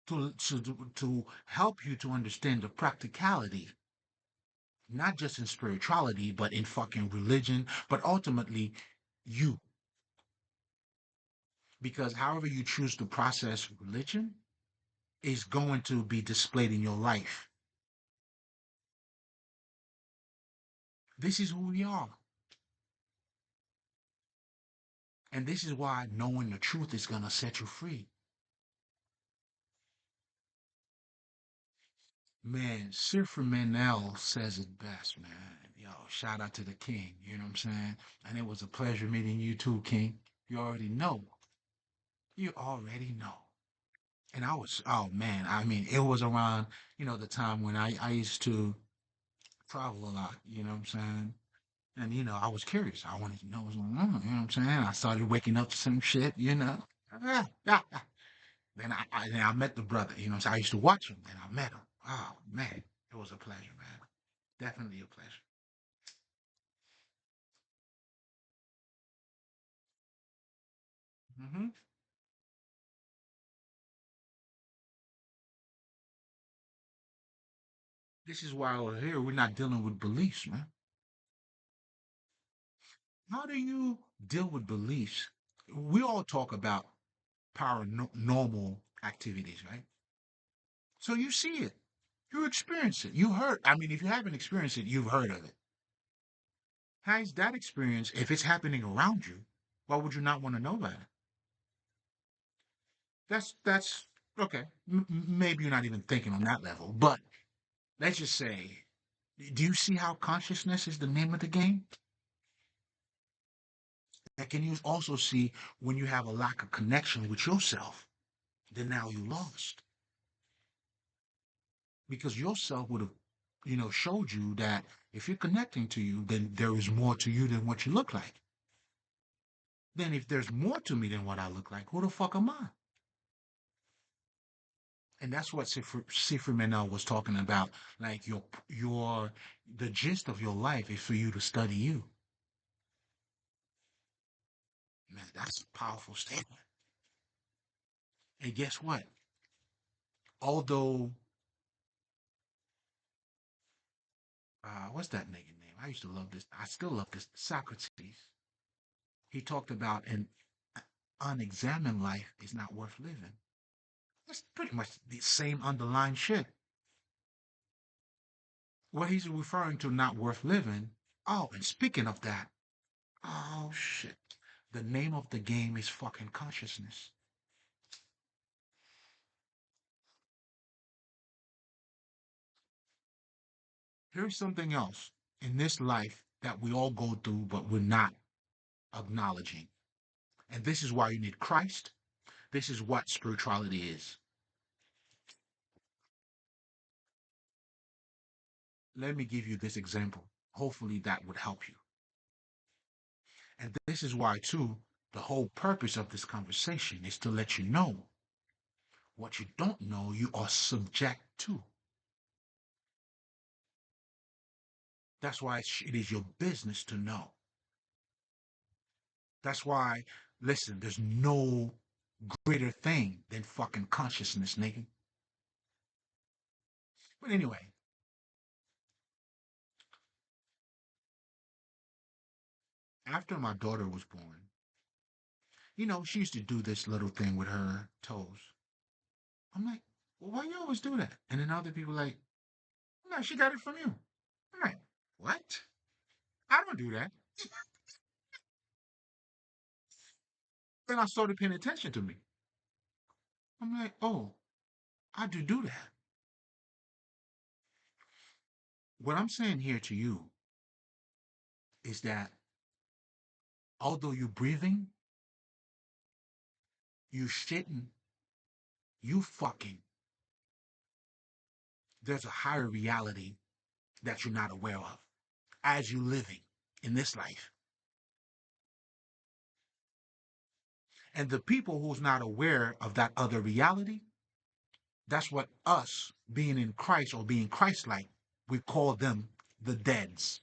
to help you to understand the practicality not just in spirituality, but in fucking religion, but ultimately you. because however you choose to process religion is going to be displayed in your life. This is who we are. And this is why knowing the truth is going to set you free. Man, Sifra Manel says it best, man. Yo, shout out to the king, you know what I'm saying? And it was a pleasure meeting you too, King. You already know. You already know. And I was, oh man, I mean, it was around, the time when I used to travel a lot, you know what I'm saying? And, I was curious. I wanted to know what's going on, you know what I'm saying? I started waking up to some shit, you know? Then I met the brother, so I used to watch him, and I met him. Oh, man, it was a pleasure, man. Definitely a pleasure. Hmm. This is why we're here. We're not dealing with beliefs, man. How do you deal with beliefs? We all talk about paranormal activities, right? So you see it, you experience it, you heard. I mean, if you haven't experienced it, you've heard of it. How's that experience? If it's happening around you, why would you not want to know about it? That's okay. Maybe you're not even thinking on that level, but let's just say, do you see how consciousness is the name of the game? And can you also see when you have a lack of connection with yourself, then now you lost because yourself would have, showed you that if you're connecting to you, then there is more to you than what you look like. Then if there's more to me than what I look like, who the fuck am I? And that's what Sifri Menel was talking about. Like the gist of your life is for you to study you. Man, that's a powerful statement. And guess what? Although, what's that nigga name? I used to love this. I still love this. Socrates. He talked about an unexamined life is not worth living. That's pretty much the same underlying shit. What he's referring to, not worth living. Oh, and speaking of that, oh shit. The name of the game is fucking consciousness. Here's something else in this life that we all go through, but we're not acknowledging. And this is why you need Christ. This is what spirituality is. Let me give you this example. Hopefully that would help you. And this is why, too, the whole purpose of this conversation is to let you know what you don't know you are subject to. That's why it is your business to know. That's why, listen, there's no greater thing than fucking consciousness, nigga. But anyway, after my daughter was born, she used to do this little thing with her toes. I'm like, well, why you always do that? And then other people like, no, she got it from you. I'm like, what? I don't do that. Then I started paying attention to me. I'm like, oh, I do that. What I'm saying here to you is that although you're breathing, you shitting, you fucking, there's a higher reality that you're not aware of as you're living in this life. And the people who's not aware of that other reality, that's what us being in Christ or being Christ-like, we call them the deads.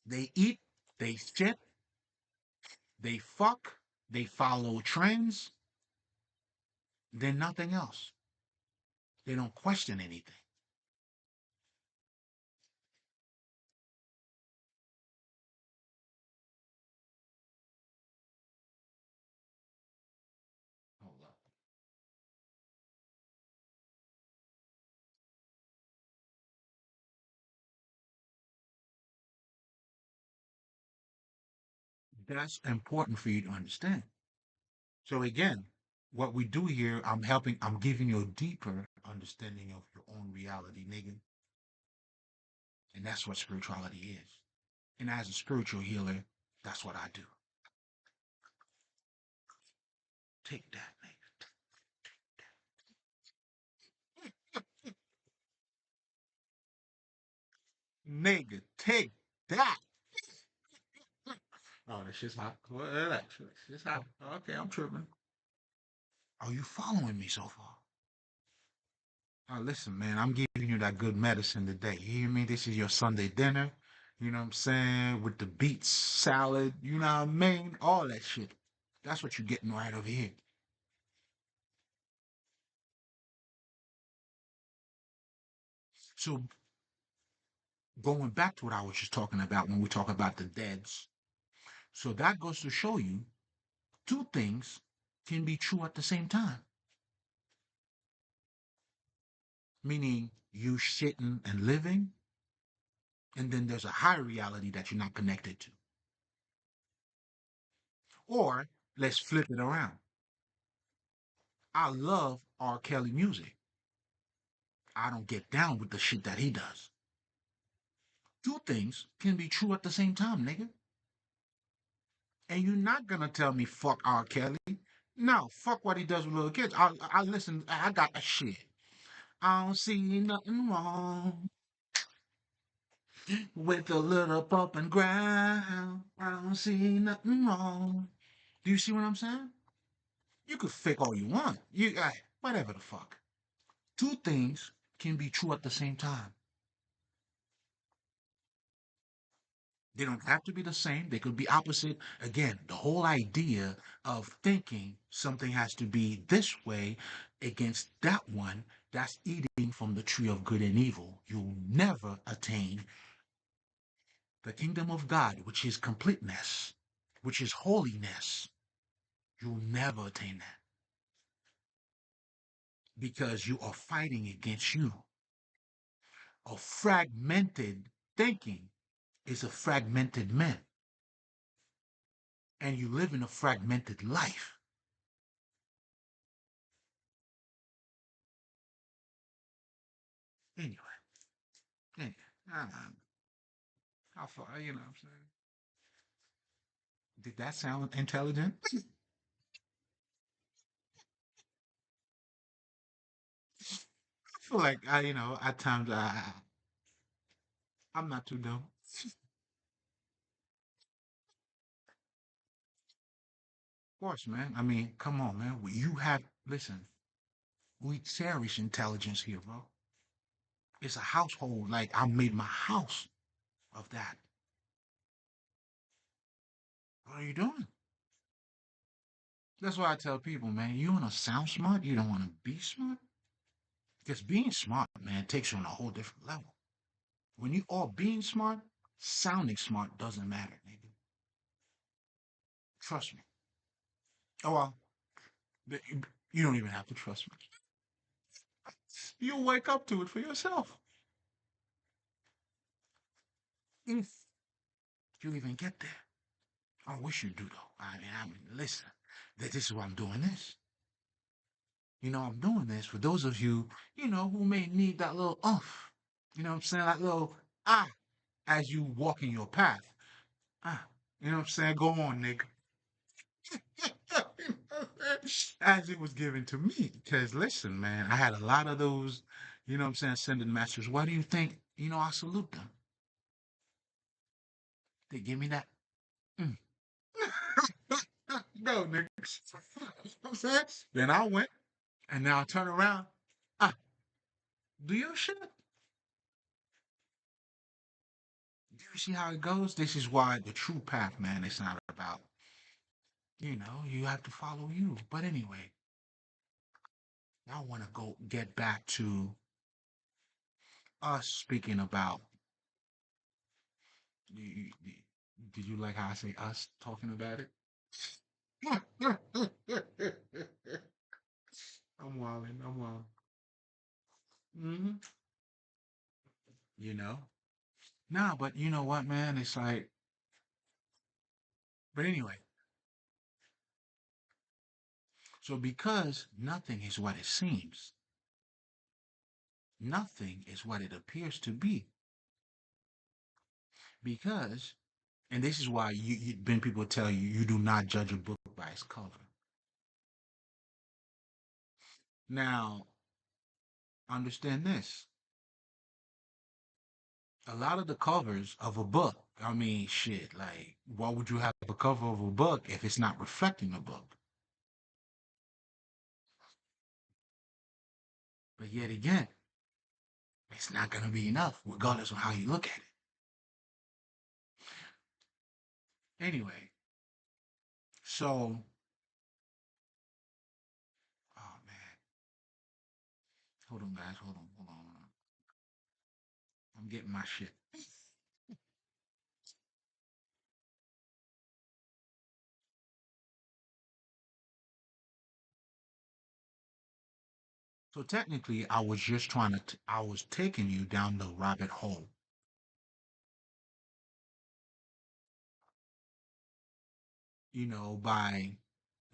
They eat, they shit, they fuck, they follow trends, they're nothing else. They don't question anything. That's important for you to understand. So again, what we do here, I'm giving you a deeper understanding of your own reality, nigga. And that's what spirituality is. And as a spiritual healer, that's what I do. Take that, nigga. Nigga, take that. Oh, that shit's hot. Well, relax, relax. It's hot. Okay, I'm tripping. Are you following me so far? Listen, man, I'm giving you that good medicine today. You hear me? This is your Sunday dinner. You know what I'm saying? With the beets, salad, you know what I mean? All that shit. That's what you're getting right over here. So, going back to what I was just talking about when we talk about the deads. So, that goes to show you two things can be true at the same time. Meaning, you shitting and living, and then there's a higher reality that you're not connected to. Or, let's flip it around. I love R. Kelly music. I don't get down with the shit that he does. Two things can be true at the same time, nigga. And you're not gonna tell me fuck R. Kelly. No, fuck what he does with little kids. I listen. I got that shit. I don't see nothing wrong with a little bump and ground. I don't see nothing wrong. Do you see what I'm saying? You could fake all you want. Whatever the fuck. Two things can be true at the same time. They don't have to be the same. They could be opposite. Again, the whole idea of thinking something has to be this way against that one, that's eating from the tree of good and evil. You'll never attain the kingdom of God, which is completeness, which is holiness. You'll never attain that because you are fighting against you. A fragmented thinking is a fragmented man, and you live in a fragmented life. Anyway, anyway, how far, you know what I'm saying? Did that sound intelligent? I feel like at times I'm not too dumb. Of course, man. I mean, come on, man. Listen, we cherish intelligence here, bro. It's a household. Like, I made my house of that. What are you doing? That's why I tell people, man, you want to sound smart, you don't want to be smart. Because being smart, man, takes you on a whole different level. When you are being smart, sounding smart doesn't matter, nigga. Trust me. Oh, well, you don't even have to trust me. You'll wake up to it for yourself. If you even get there. I wish you do, though. I mean, listen, this is why I'm doing this. I'm doing this for those of you, who may need that little You know what I'm saying? That little as you walk in your path. Ah, you know what I'm saying? Go on, nigga. As it was given to me. Because listen, man, I had a lot of those, you know what I'm saying, sending messages. Why do you think, I salute them? They give me that. Mm. No, nigga. You know what I'm saying? Then I went, and now I turn around. Ah, do your shit. Do you see how it goes? This is why the true path, man, it's not about, you have to follow you. But anyway, I want to go get back to us speaking about. Did you like how I say us talking about it? I'm wilding. I'm wild. Hmm. You know? Nah, but you know what, man? It's like But anyway, so because nothing is what it seems, nothing is what it appears to be. Because, and this is why when people tell you you do not judge a book by its cover. Now, understand this. A lot of the covers of a book, I mean, shit, like, why would you have a cover of a book if it's not reflecting the book? But yet again, it's not going to be enough, regardless of how you look at it. Anyway, so, oh man, hold on, guys, hold on. I'm getting my shit. So technically, I was just I was taking you down the rabbit hole, by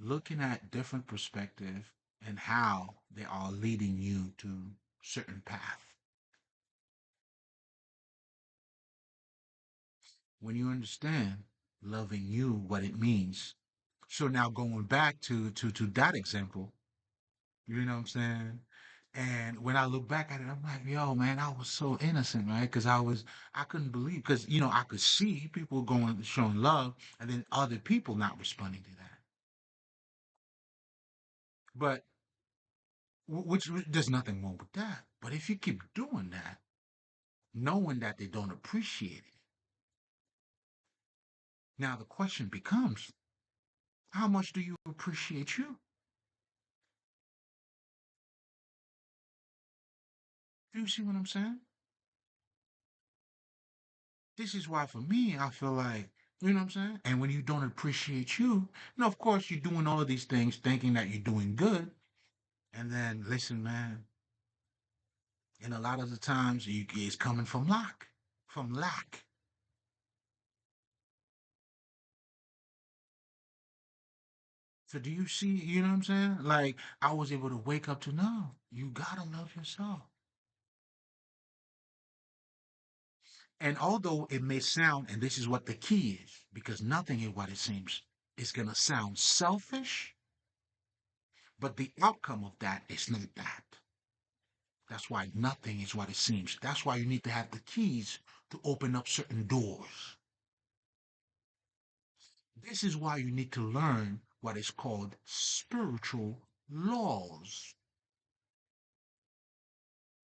looking at different perspective and how they are leading you to certain path. When you understand loving you, what it means. So now going back to that example, you know what I'm saying? And when I look back at it, I'm like, yo, man, I was so innocent, right? Because I couldn't believe, because, I could see people going, showing love, and then other people not responding to that. But, which there's nothing wrong with that. But if you keep doing that, knowing that they don't appreciate it, now the question becomes, how much do you appreciate you? Do you see what I'm saying? This is why, for me, I feel like, you know what I'm saying? And when you don't appreciate you, of course, you're doing all of these things thinking that you're doing good. And then, listen, man, and a lot of the times it's coming from lack, from lack. So do you see, you know what I'm saying? Like, I was able to wake up to, no, you gotta love yourself. And although it may sound, and this is what the key is, because nothing is what it seems, it's gonna sound selfish, but the outcome of that is not that. That's why nothing is what it seems. That's why you need to have the keys to open up certain doors. This is why you need to learn what is called spiritual laws.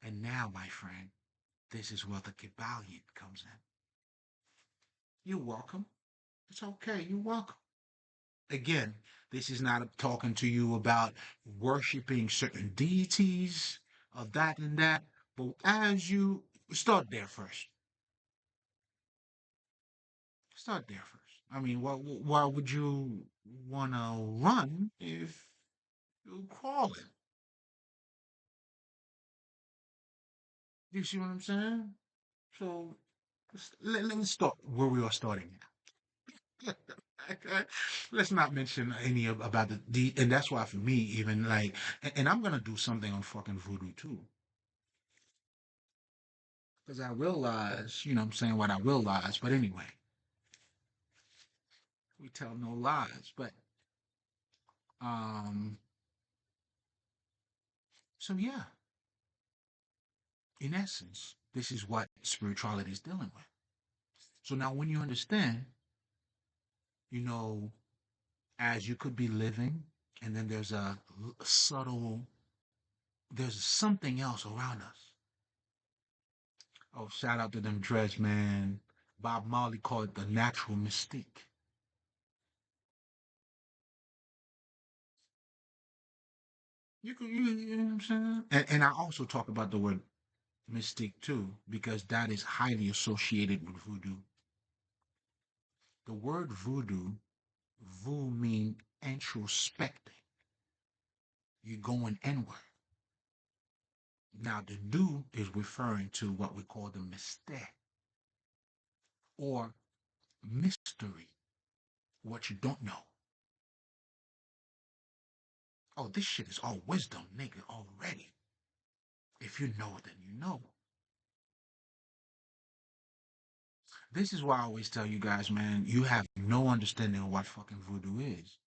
And now, my friend, this is where the Kabbalion comes in. You're welcome. It's okay. You're welcome. Again, this is not talking to you about worshiping certain deities of that and that, but as you start there first. Start there first. I mean, why would you want to run if you're crawling? You see what I'm saying? So let's start where we are starting now. Okay? Let's not mention any about and that's why for me, even like, and I'm gonna do something on fucking voodoo too. Because I realize, I'm saying what I realize, but anyway, we tell no lies. But um, so yeah, in essence, this is what spirituality is dealing with. So now when you understand, you know, as you could be living, and then there's a subtle, there's something else around us. Oh, shout out to them dreads, man. Bob Marley called it the natural mystique. You know what I'm saying? And I also talk about the word mystique too, because that is highly associated with voodoo. The word voodoo, voo mean introspecting. You're going inward. Now, the do is referring to what we call the mystère or mystery. What you don't know. Oh, this shit is all wisdom, nigga, already. If you know, then you know. This is why I always tell you guys, man, you have no understanding of what fucking voodoo is.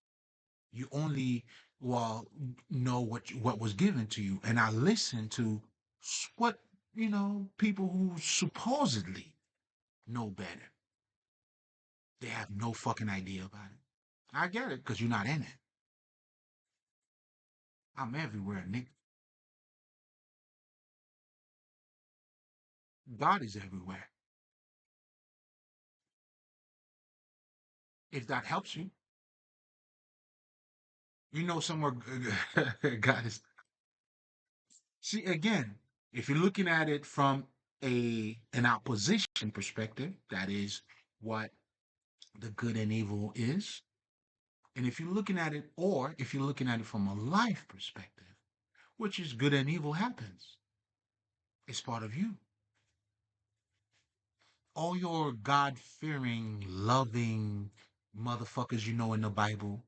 You only, well, know what was given to you. And I listen to what, people who supposedly know better. They have no fucking idea about it. I get it, because you're not in it. I'm everywhere, nigga. God is everywhere. If that helps you, somewhere God is. See, again, if you're looking at it from an opposition perspective, that is what the good and evil is. And if you're looking at it, or if you're looking at it from a life perspective, which is good and evil happens, it's part of you. All your God fearing, loving motherfuckers in the Bible,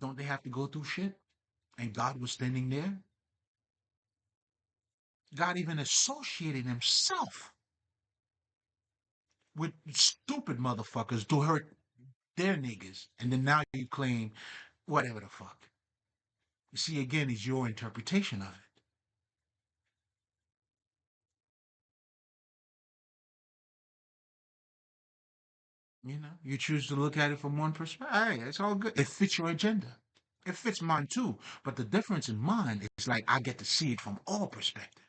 don't they have to go through shit? And God was standing there. God even associated himself with stupid motherfuckers to hurt their niggas. And then now you claim whatever the fuck. You see, again, it's your interpretation of it. You choose to look at it from one perspective. Hey, it's all good. It fits your agenda. It fits mine too. But the difference in mine is like I get to see it from all perspectives.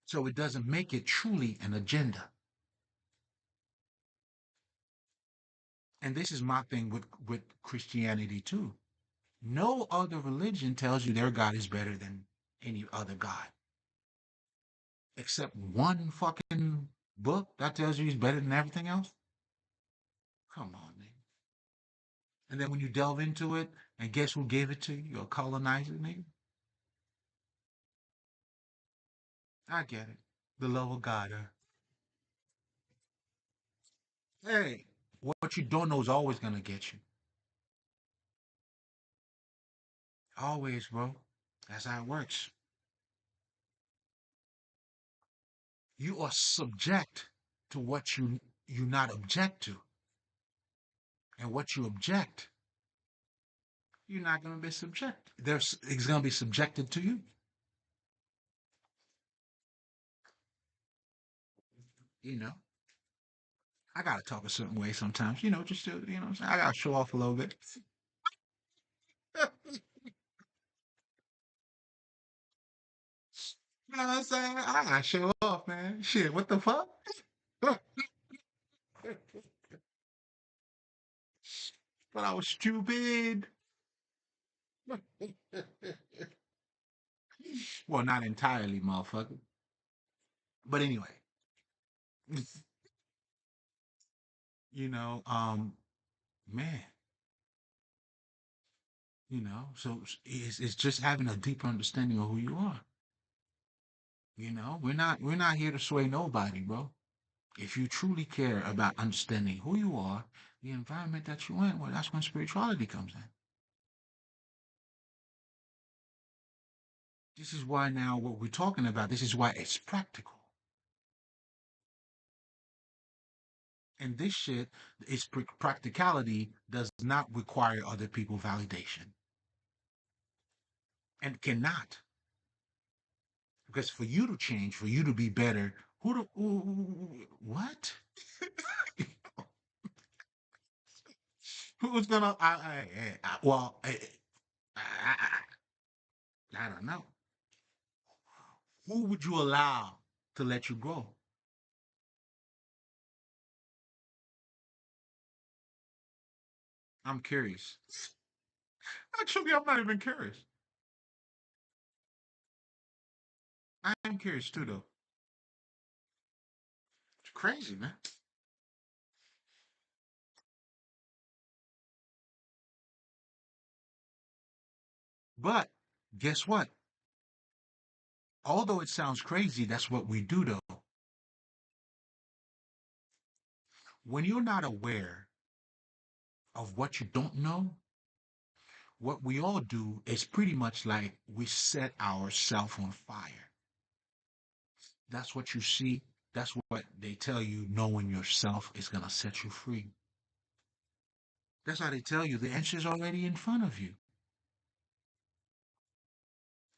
So it doesn't make it truly an agenda. And this is my thing with Christianity too. No other religion tells you their God is better than any other God. Except one fucking book that tells you he's better than everything else. Come on, nigga. And then when you delve into it, and guess who gave it to you? You're a colonizer, nigga. I get it. The love of God. Hey, what you don't know is always gonna get you. Always, bro. That's how it works. You are subject to what you not object to, and what you object, you're not gonna be subject. It's gonna be subjected to you. You know. I gotta talk a certain way sometimes. Just to, what I'm saying? I gotta show off a little bit. You know what I'm saying? I gotta show off, man. Shit, what the fuck? But I was stupid. Well, not entirely, motherfucker. But anyway, man, so it's just having a deeper understanding of who you are. We're not here to sway nobody, bro. If you truly care about understanding who you are, the environment that you're in, well, that's when spirituality comes in. This is why now what we're talking about, this is why it's practical. And this shit, practicality does not require other people validation. And cannot. Because for you to change, for you to be better, what? Who's gonna, well, I don't know. Who would you allow to let you grow? I'm curious. Actually, I'm not even curious. I am curious too, though. It's crazy, man. But guess what? Although it sounds crazy, that's what we do, though. When you're not aware of what you don't know, what we all do is pretty much like we set ourselves on fire. That's what you see. That's what they tell you. Knowing yourself is going to set you free. That's how they tell you the answer is already in front of you.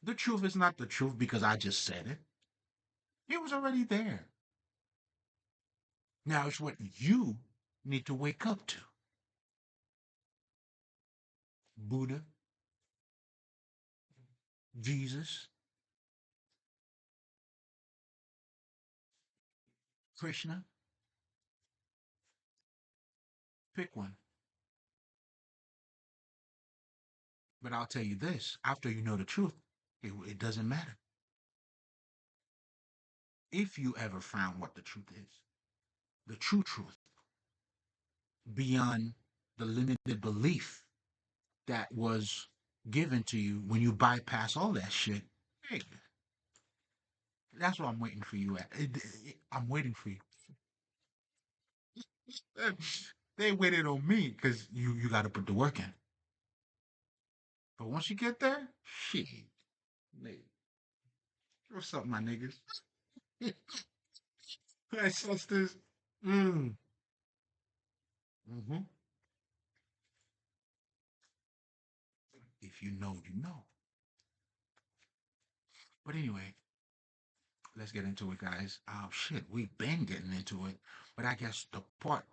The truth is not the truth because I just said it. It was already there. Now it's what you need to wake up to. Buddha, Jesus, Krishna, pick one. But I'll tell you this after you know the truth, it doesn't matter. If you ever found what the truth is, the true truth, beyond the limited belief that was given to you when you bypass all that shit, hey, that's what I'm waiting for you at. I'm waiting for you. They waited on me because you got to put the work in. But once you get there, shit, nigga, what's up, my niggas? Hey, sisters. Mm. Hmm. If you know, you know. But anyway, let's get into it, guys. Oh shit, we've been getting into it, but I guess the part.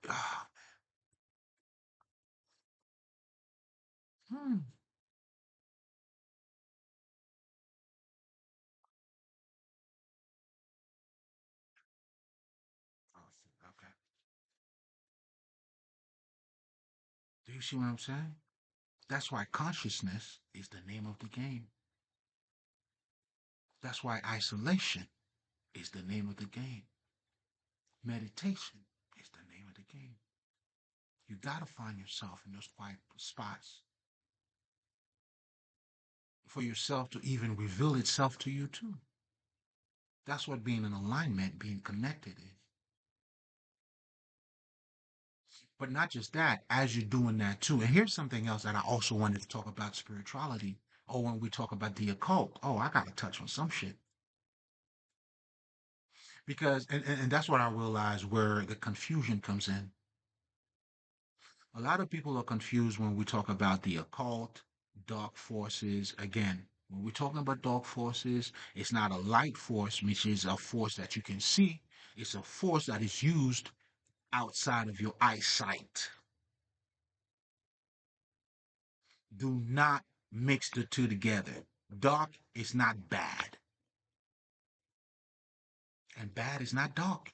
Hmm. Oh shit. Okay. Do you see what I'm saying? That's why consciousness is the name of the game. That's why isolation is the name of the game. Meditation is the name of the game. You gotta find yourself in those quiet spots for yourself to even reveal itself to you too. That's what being in alignment, being connected is. But not just that, as you're doing that too. And here's something else that I also wanted to talk about spirituality. Or when we talk about the occult. Oh, I gotta touch on some shit. Because and that's what I realize where the confusion comes in. A lot of people are confused when we talk about the occult, dark forces. Again, when we're talking about dark forces, it's not a light force, which is a force that you can see. It's a force that is used outside of your eyesight. Do not mix the two together. Dark is not bad, and bad is not dark.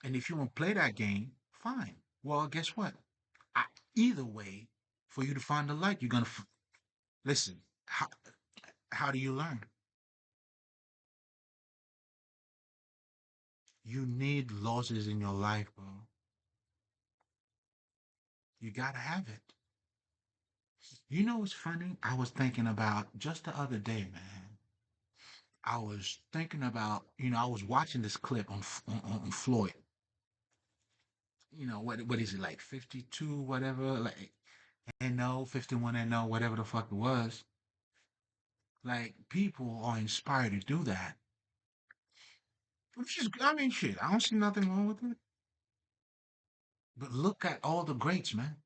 And if you want to play that game, fine. Well, guess what? I, either way, for you to find the light, you're gonna listen. How do you learn? You need losses in your life, bro. You gotta have it. You know what's funny? I was thinking about just the other day, man. I was thinking about, I was watching this clip on Floyd. What is it like 52 whatever, like NO 51 NO whatever the fuck it was. Like people are inspired to do that. Which is, I mean, shit. I don't see nothing wrong with it. But look at all the greats, man.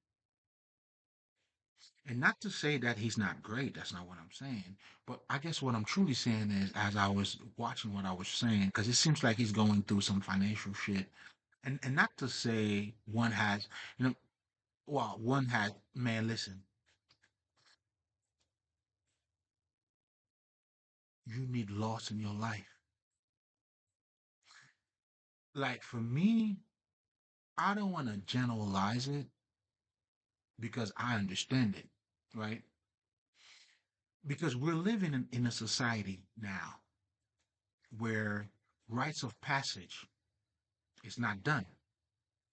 And not to say that he's not great, that's not what I'm saying. But I guess what I'm truly saying is, as I was watching what I was saying, because it seems like he's going through some financial shit. And not to say one has, well, one has, man, listen, you need loss in your life. Like for me, I don't want to generalize it because I understand it, right? Because we're living in a society now where rites of passage is not done.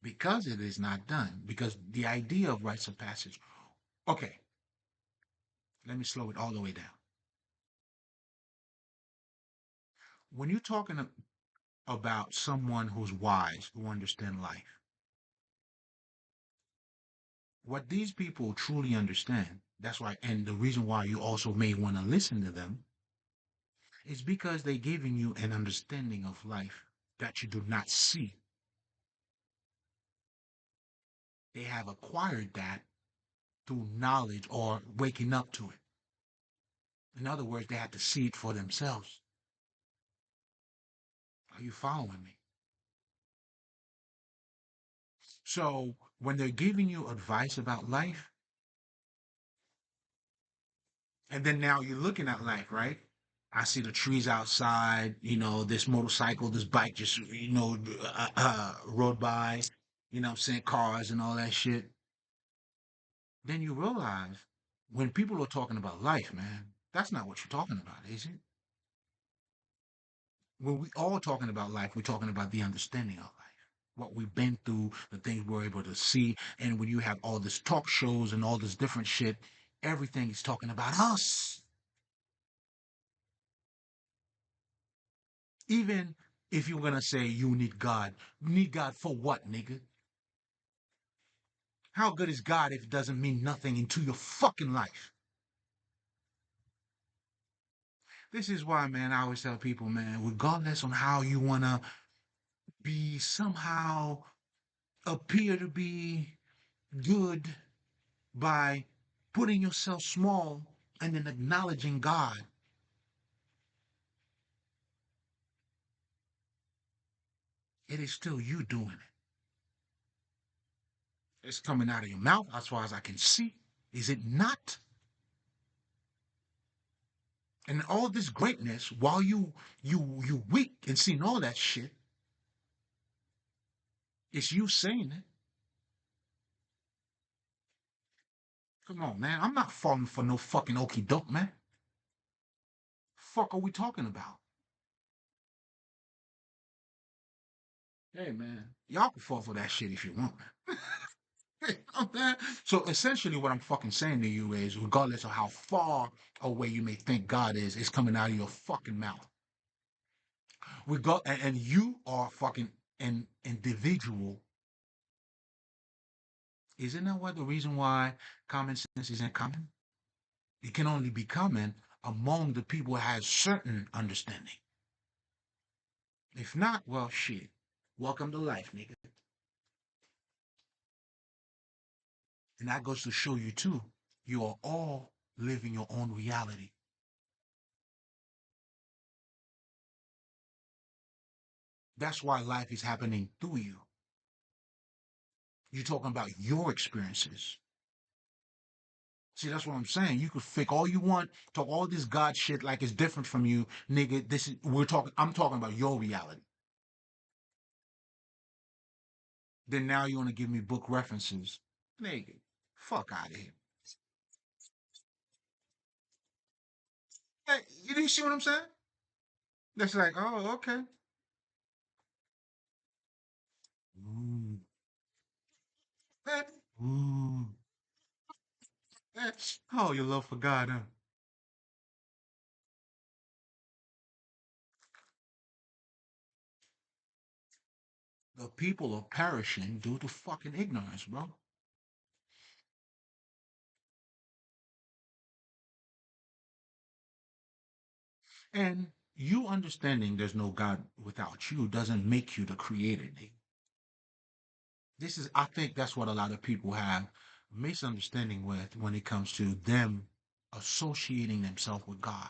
Because it is not done, because the idea of rites of passage, okay, let me slow it all the way down. When you're talking, about someone who's wise, who understands life. What these people truly understand, that's why, and the reason why you also may want to listen to them is because they're giving you an understanding of life that you do not see. They have acquired that through knowledge or waking up to it. In other words, they had to see it for themselves. Are you following me? So when they're giving you advice about life, and then now you're looking at life, right? I see the trees outside, this motorcycle, this bike just, rode by, what I'm saying, cars and all that shit. Then you realize when people are talking about life, man, that's not what you're talking about, is it? When we all talking about life, we're talking about the understanding of life, what we've been through, the things we're able to see. And when you have all this talk shows and all this different shit, everything is talking about us. Even if you're gonna say you need God for what, nigga? How good is God if it doesn't mean nothing into your fucking life? This is why, man, I always tell people, man, regardless on how you wanna be somehow appear to be good by putting yourself small and then acknowledging God, it is still you doing it. It's coming out of your mouth as far as I can see. Is it not? And all this greatness, while you weak and seeing all that shit, it's you saying it. Come on, man. I'm not falling for no fucking okie doke, man. Fuck are we talking about? Hey, man. Y'all can fall for that shit if you want, man. You know what I'm saying? So essentially, what I'm fucking saying to you is, regardless of how far away you may think God is, it's coming out of your fucking mouth. We go, and you are fucking an individual. Isn't that what the reason why common sense isn't common? It can only be common among the people who has certain understanding. If not, well, shit. Welcome to life, nigga. And that goes to show you too, you are all living your own reality. That's why life is happening through you. You're talking about your experiences. See, that's what I'm saying. You could fake all you want, talk all this God shit like it's different from you, nigga. I'm talking about your reality. Then now you want to give me book references. Nigga, fuck out of here. Hey, you see what I'm saying? That's like, oh, okay. Ooh, ooh. Oh, your love for God, huh? The people are perishing due to fucking ignorance, bro. And you understanding there's no God without you doesn't make you the creator, nigga. I think that's what a lot of people have misunderstanding with when it comes to them associating themselves with God.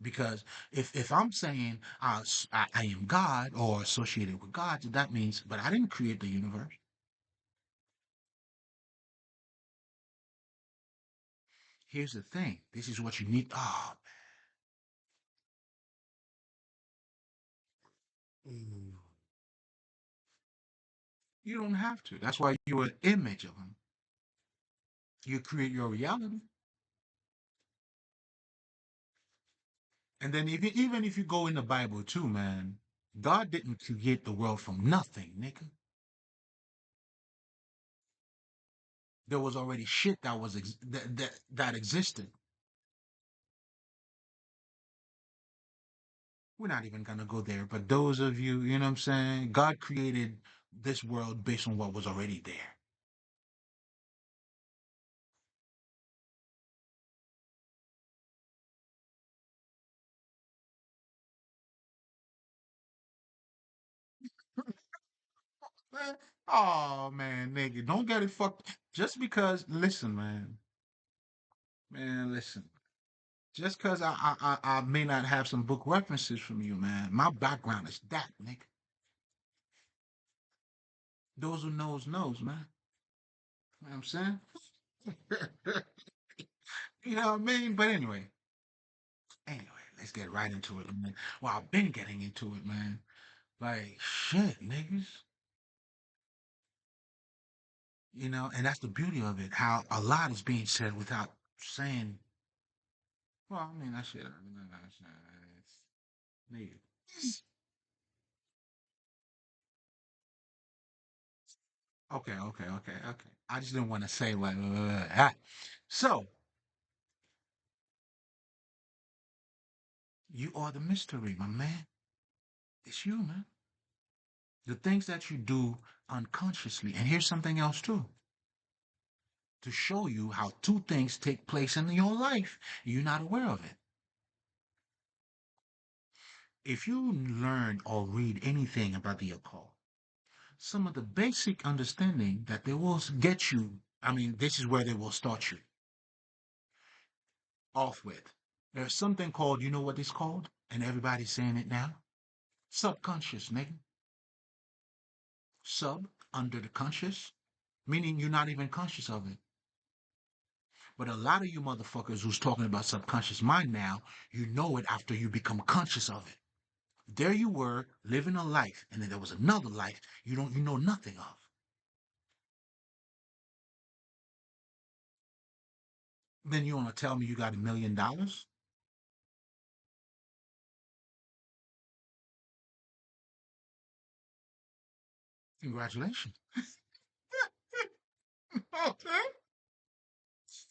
Because if I'm saying I am God or associated with God, that means, but I didn't create the universe. Here's the thing. This is what you need. Oh, man. You don't have to. That's why you're an image of him. You create your reality. And then even if you go in the Bible too, man, God didn't create the world from nothing, nigga. There was already shit that existed. we're not even gonna go there. But those of you, you know what I'm saying? God created this world based on what was already there. Man, oh man, nigga, don't get it fucked. Just because, listen, man, listen. Just because I may not have some book references from you, man, my background is that, nigga. Those who knows, man. You know what I'm saying? You know what I mean? But anyway, let's get right into it, man. Well, I've been getting into it, man. Like, shit, niggas. You know, and that's the beauty of it, how a lot is being said without saying, well, I mean, that shit, nigga. Okay. I just didn't want to say like, so you are the mystery, my man. It's you, man. The things that you do unconsciously. And here's something else too, to show you how two things take place in your life. You're not aware of it. If you learn or read anything about the occult, some of the basic understanding that they will get you, I mean, this is where they will start you off with. There's something called, you know what it's called? And everybody's saying it now. Subconscious, nigga. Sub, under the conscious, meaning you're not even conscious of it. But a lot of you motherfuckers who's talking about subconscious mind now, you know it after you become conscious of it. There you were living a life, and then there was another life you know nothing of. Then you want to tell me you got $1 million? Congratulations. Okay.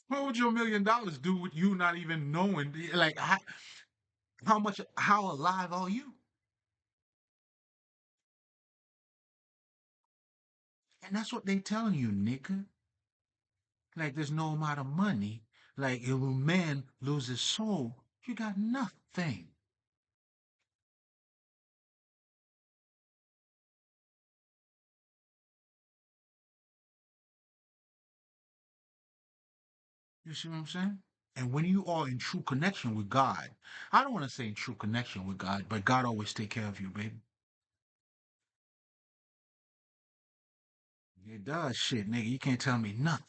What would your $1 million do with you not even knowing? Like how much? How alive are you? And that's what they telling you, nigga. Like there's no amount of money. Like if a man loses soul, you got nothing. You see what I'm saying? And when you are in true connection with God, I don't want to say in true connection with God, but God always take care of you, baby. It does shit, nigga. You can't tell me nothing.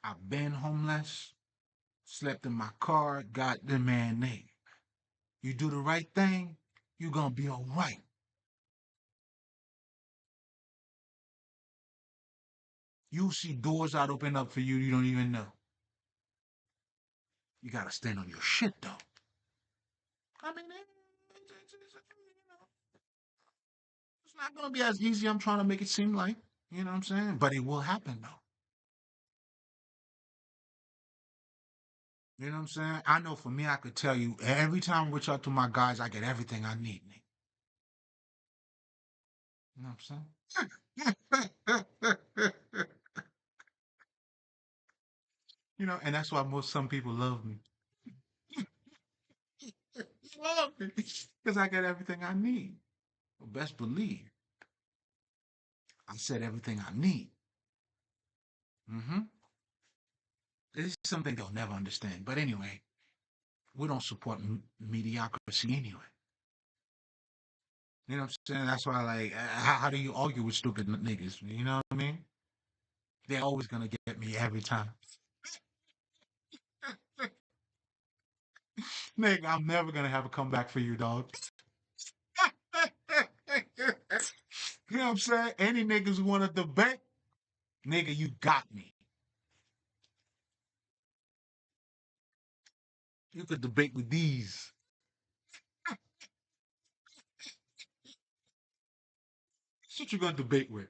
I've been homeless, slept in my car, got the man, nigga. You do the right thing, you gonna be all right. You see doors that open up for you, you don't even know. You gotta stand on your shit though. I mean, it's not gonna be as easy. I'm trying to make it seem like, you know what I'm saying? But it will happen though. You know what I'm saying? I know for me, I could tell you every time I reach out to my guys, I get everything I need, nigga. You know what I'm saying? You know, and that's why most some people love me. Love me because I get everything I need. Well, best believe I said everything I need. Mm-hmm. This is something they'll never understand. But anyway, we don't support mediocrity anyway. You know what I'm saying? That's why, like, how do you argue with stupid niggas? You know what I mean? They're always gonna get me every time. Nigga, I'm never gonna have a comeback for you, dog. You know what I'm saying? Any niggas who want to debate, nigga, you got me. You could debate with these. That's what you gonna debate with.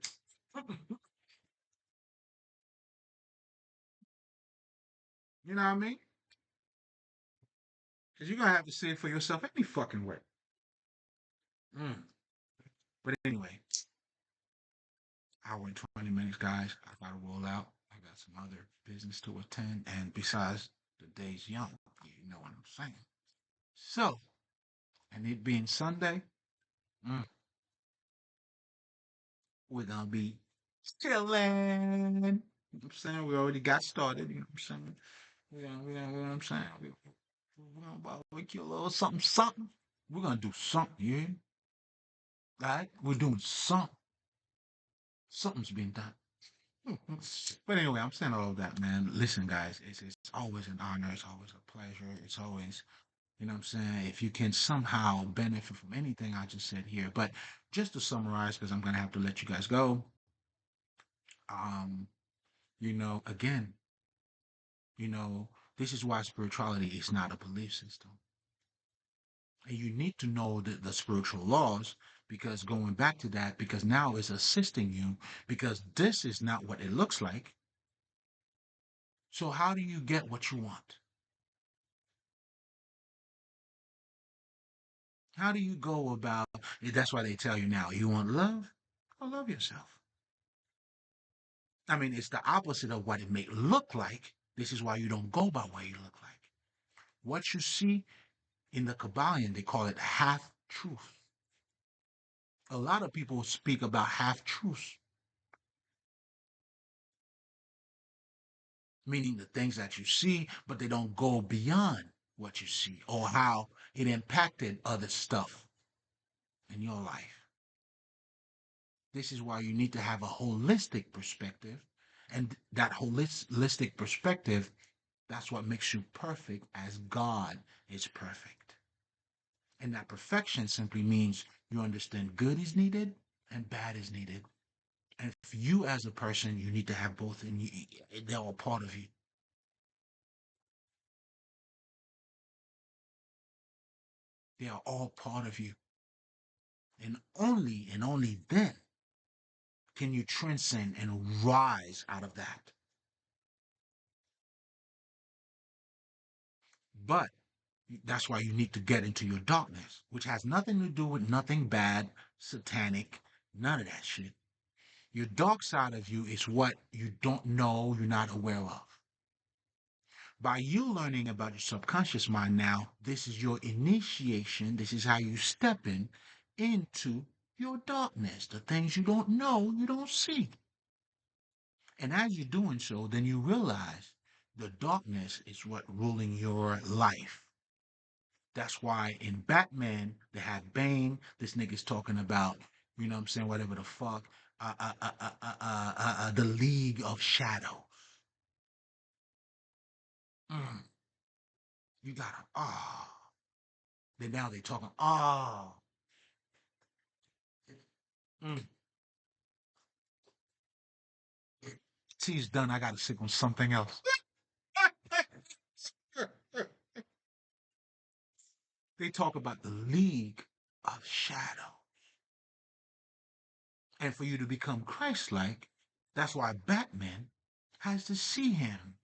You know what I mean? Because you're gonna have to see it for yourself any fucking way. Mm. But anyway, hour and 20 minutes, guys. I gotta roll out. I got some other business to attend. And besides, the day's young. You know what I'm saying? So, and it being Sunday, mm, we're gonna be chilling. You know what I'm saying? We already got started. You know what I'm saying? You know what I'm saying? We're gonna barbecue a little something, something. We're gonna do something, yeah? All right? We're doing something. Something's being done. But anyway, I'm saying all of that, man. Listen, guys, it's always an honor. It's always a pleasure. It's always, you know what I'm saying, if you can somehow benefit from anything I just said here. But just to summarize, because I'm going to have to let you guys go, um, again, you know, this is why spirituality is not a belief system. And you need to know the spiritual laws because going back to that, because now it's assisting you, because this is not what it looks like. So how do you get what you want? How do you go about that's why they tell you now, you want love? Go love yourself. I mean, it's the opposite of what it may look like. This is why you don't go by what you look like. What you see in the Kabbalion, they call it half truth. A lot of people speak about half truths, meaning the things that you see, but they don't go beyond what you see or how it impacted other stuff in your life. This is why you need to have a holistic perspective. And that holistic perspective, that's what makes you perfect as God is perfect. And that perfection simply means you understand good is needed and bad is needed. And if you as a person, you need to have both and they're all part of you. They are all part of you. And only then can you transcend and rise out of that. But that's why you need to get into your darkness, which has nothing to do with nothing bad, satanic, none of that shit. Your dark side of you is what you don't know, you're not aware of. By you learning about your subconscious mind now, this is your initiation. This is how you step into your darkness, the things you don't know, you don't see. And as you're doing so, then you realize the darkness is what ruling your life. That's why in Batman, they have Bane. This nigga's talking about, you know what I'm saying, whatever the fuck, the League of Shadows. Mm, you gotta, Then now they talking, mm. T's done. I gotta sick on something else. They talk about the League of Shadows. And for you to become Christ like, that's why Batman has to see him.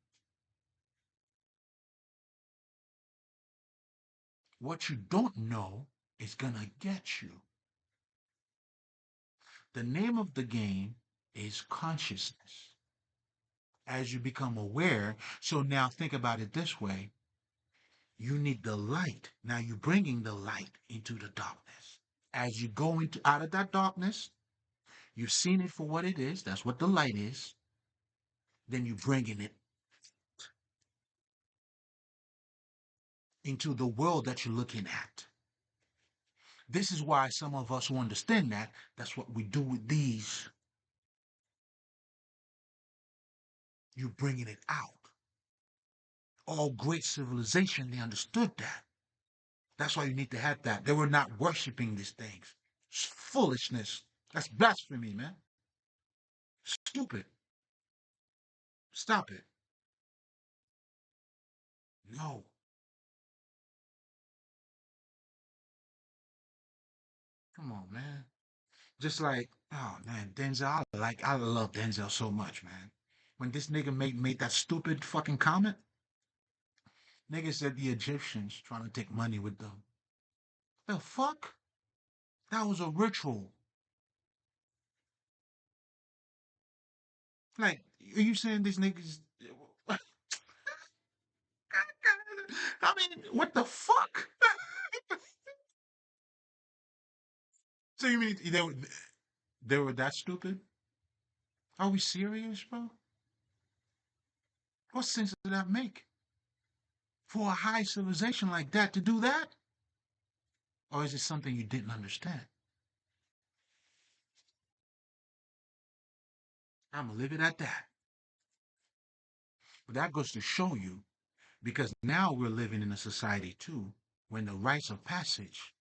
What you don't know is gonna get you. The name of the game is consciousness. As you become aware, so now think about it this way, you need the light. Now you're bringing the light into the darkness. As you go into out of that darkness, you've seen it for what it is. That's what the light is. Then you're bringing it into the world that you're looking at. This is why some of us who understand that, that's what we do with these. You're bringing it out. All great civilization, they understood that. That's why you need to have that. They were not worshiping these things. It's foolishness. That's blasphemy, man. Stupid. Stop it. No. Come on, man. Just like, oh man, Denzel. I love Denzel so much, man. When this nigga made that stupid fucking comment, nigga said the Egyptians trying to take money with them. The fuck? That was a ritual. Like, are you saying these niggas? I mean, what the fuck? So you mean they were that stupid? Are we serious, bro? What sense does that make for a high civilization like that to do that? Or is it something you didn't understand? I'm gonna leave it at that. But that goes to show you, because now we're living in a society too, when the rites of passage,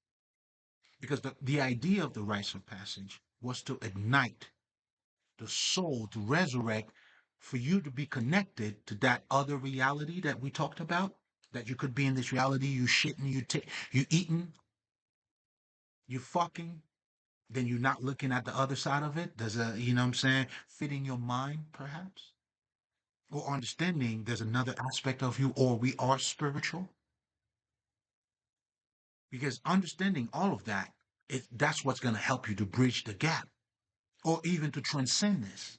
because the idea of the rites of passage was to ignite the soul, to resurrect, for you to be connected to that other reality that we talked about. That you could be in this reality, you shitting, you eating, you fucking, then you're not looking at the other side of it. Does a, you know what I'm saying, fit in your mind, perhaps? Or understanding there's another aspect of you, or we are spiritual. Because understanding all of that, that's what's going to help you to bridge the gap, or even to transcend this.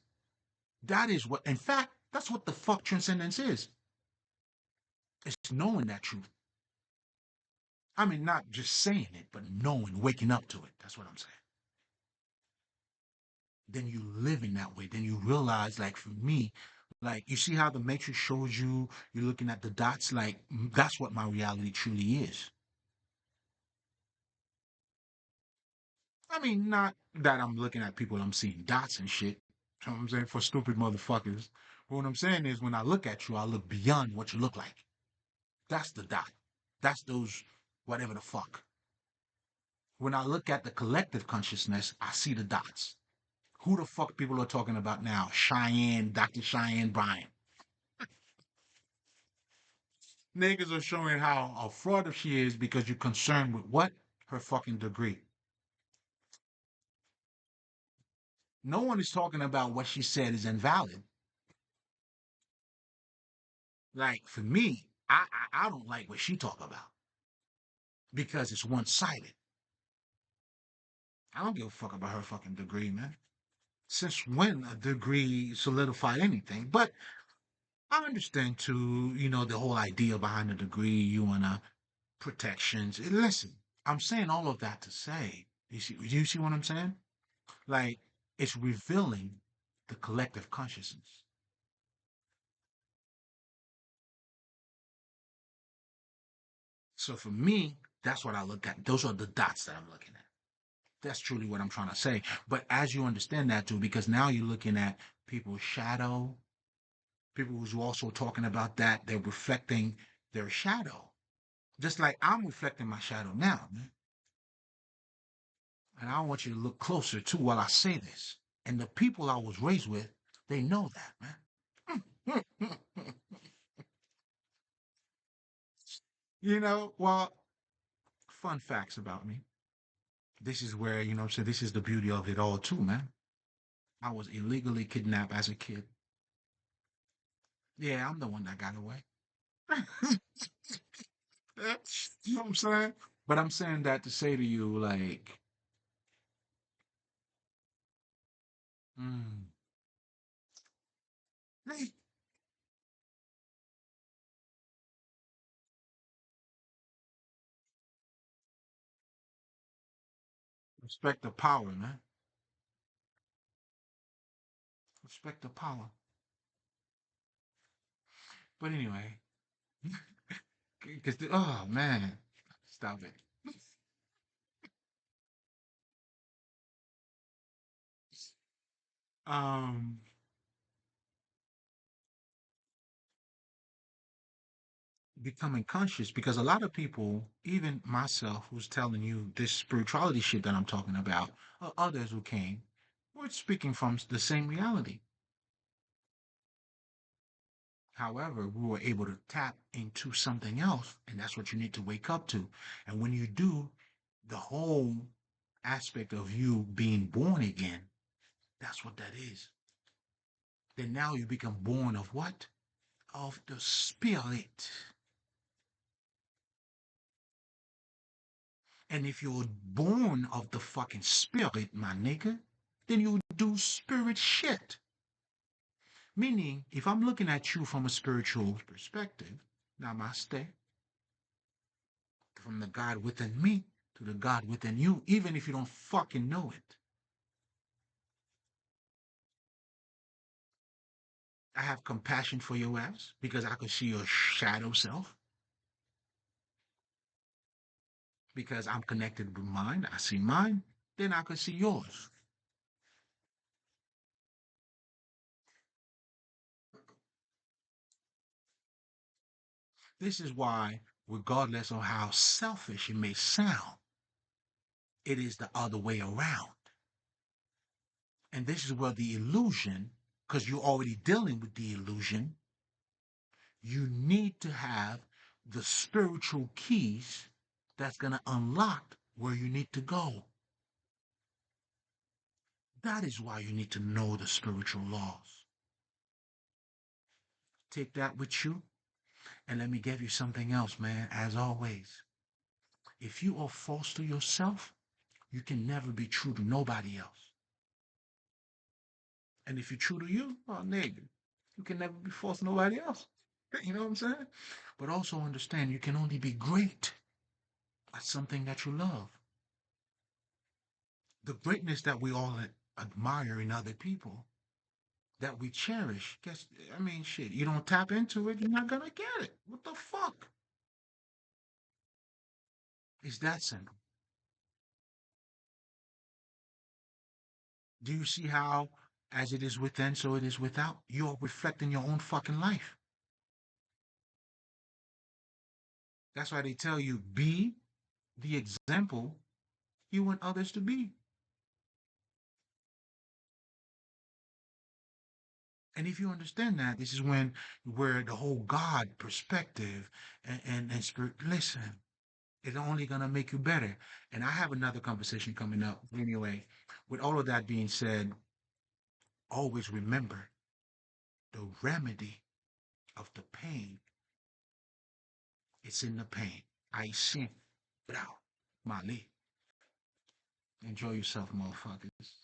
That is what, in fact, that's what the fuck transcendence is. It's knowing that truth. I mean, not just saying it, but knowing, waking up to it. That's what I'm saying. Then you live in that way. Then you realize, like for me, like you see how the Matrix shows you, you're looking at the dots, like that's what my reality truly is. I mean, not that I'm looking at people, I'm seeing dots and shit. You know what I'm saying? For stupid motherfuckers. But what I'm saying is when I look at you, I look beyond what you look like. That's the dot. That's those whatever the fuck. When I look at the collective consciousness, I see the dots. Who the fuck people are talking about now? Cheyenne, Dr. Cheyenne Bryant. Niggas are showing how a fraud she is because you're concerned with what? Her fucking degree. No one is talking about what she said is invalid. Like for me, I don't like what she talk about because it's one sided. I don't give a fuck about her fucking degree, man. Since when a degree solidify anything? But I understand too, the whole idea behind the degree, you wanna protections. Listen, I'm saying all of that to say, you see what I'm saying? Like it's revealing the collective consciousness. So for me, that's what I look at. Those are the dots that I'm looking at. That's truly what I'm trying to say. But as you understand that too, because now you're looking at people's shadow, people who's also talking about that, they're reflecting their shadow. Just like I'm reflecting my shadow now, man. And I want you to look closer too while I say this. And the people I was raised with, they know that, man. Well, fun facts about me. This is where, so this is the beauty of it all too, man. I was illegally kidnapped as a kid. Yeah, I'm the one that got away. You know what I'm saying? But I'm saying that to say to you, like, mm, hey, respect the power, man. Respect the power. But anyway, because, oh, man, stop it. Um, Becoming conscious, because a lot of people, even myself, who's telling you this spirituality shit that I'm talking about, or others who came, we're speaking from the same reality. However, we were able to tap into something else, and that's what you need to wake up to. And when you do, the whole aspect of you being born again, that's what that is. Then now you become born of what? Of the spirit. And if you're born of the fucking spirit, my nigga, then you do spirit shit. Meaning, if I'm looking at you from a spiritual perspective, namaste, from the God within me to the God within you, even if you don't fucking know it. I have compassion for your ass because I could see your shadow self. Because I'm connected with mine, I see mine, then I could see yours. This is why, regardless of how selfish it may sound, it is the other way around. And this is where the illusion, because you're already dealing with the illusion, you need to have the spiritual keys that's going to unlock where you need to go. That is why you need to know the spiritual laws. Take that with you, and let me give you something else, man. As always, if you are false to yourself, you can never be true to nobody else. And if you're true to you, oh, nigga, you can never be false to nobody else. You know what I'm saying? But also understand you can only be great at something that you love. The greatness that we all admire in other people, that we cherish, guess, I mean, shit, you don't tap into it, you're not gonna get it. What the fuck? It's that simple. Do you see how, as it is within, so it is without? You're reflecting your own fucking life. That's why they tell you be the example you want others to be. And if you understand that, this is when where the whole God perspective and spirit, listen, it's only gonna make you better. And I have another conversation coming up anyway. With all of that being said, always remember the remedy of the pain. It's in the pain. I see. Mali. Enjoy yourself, motherfuckers.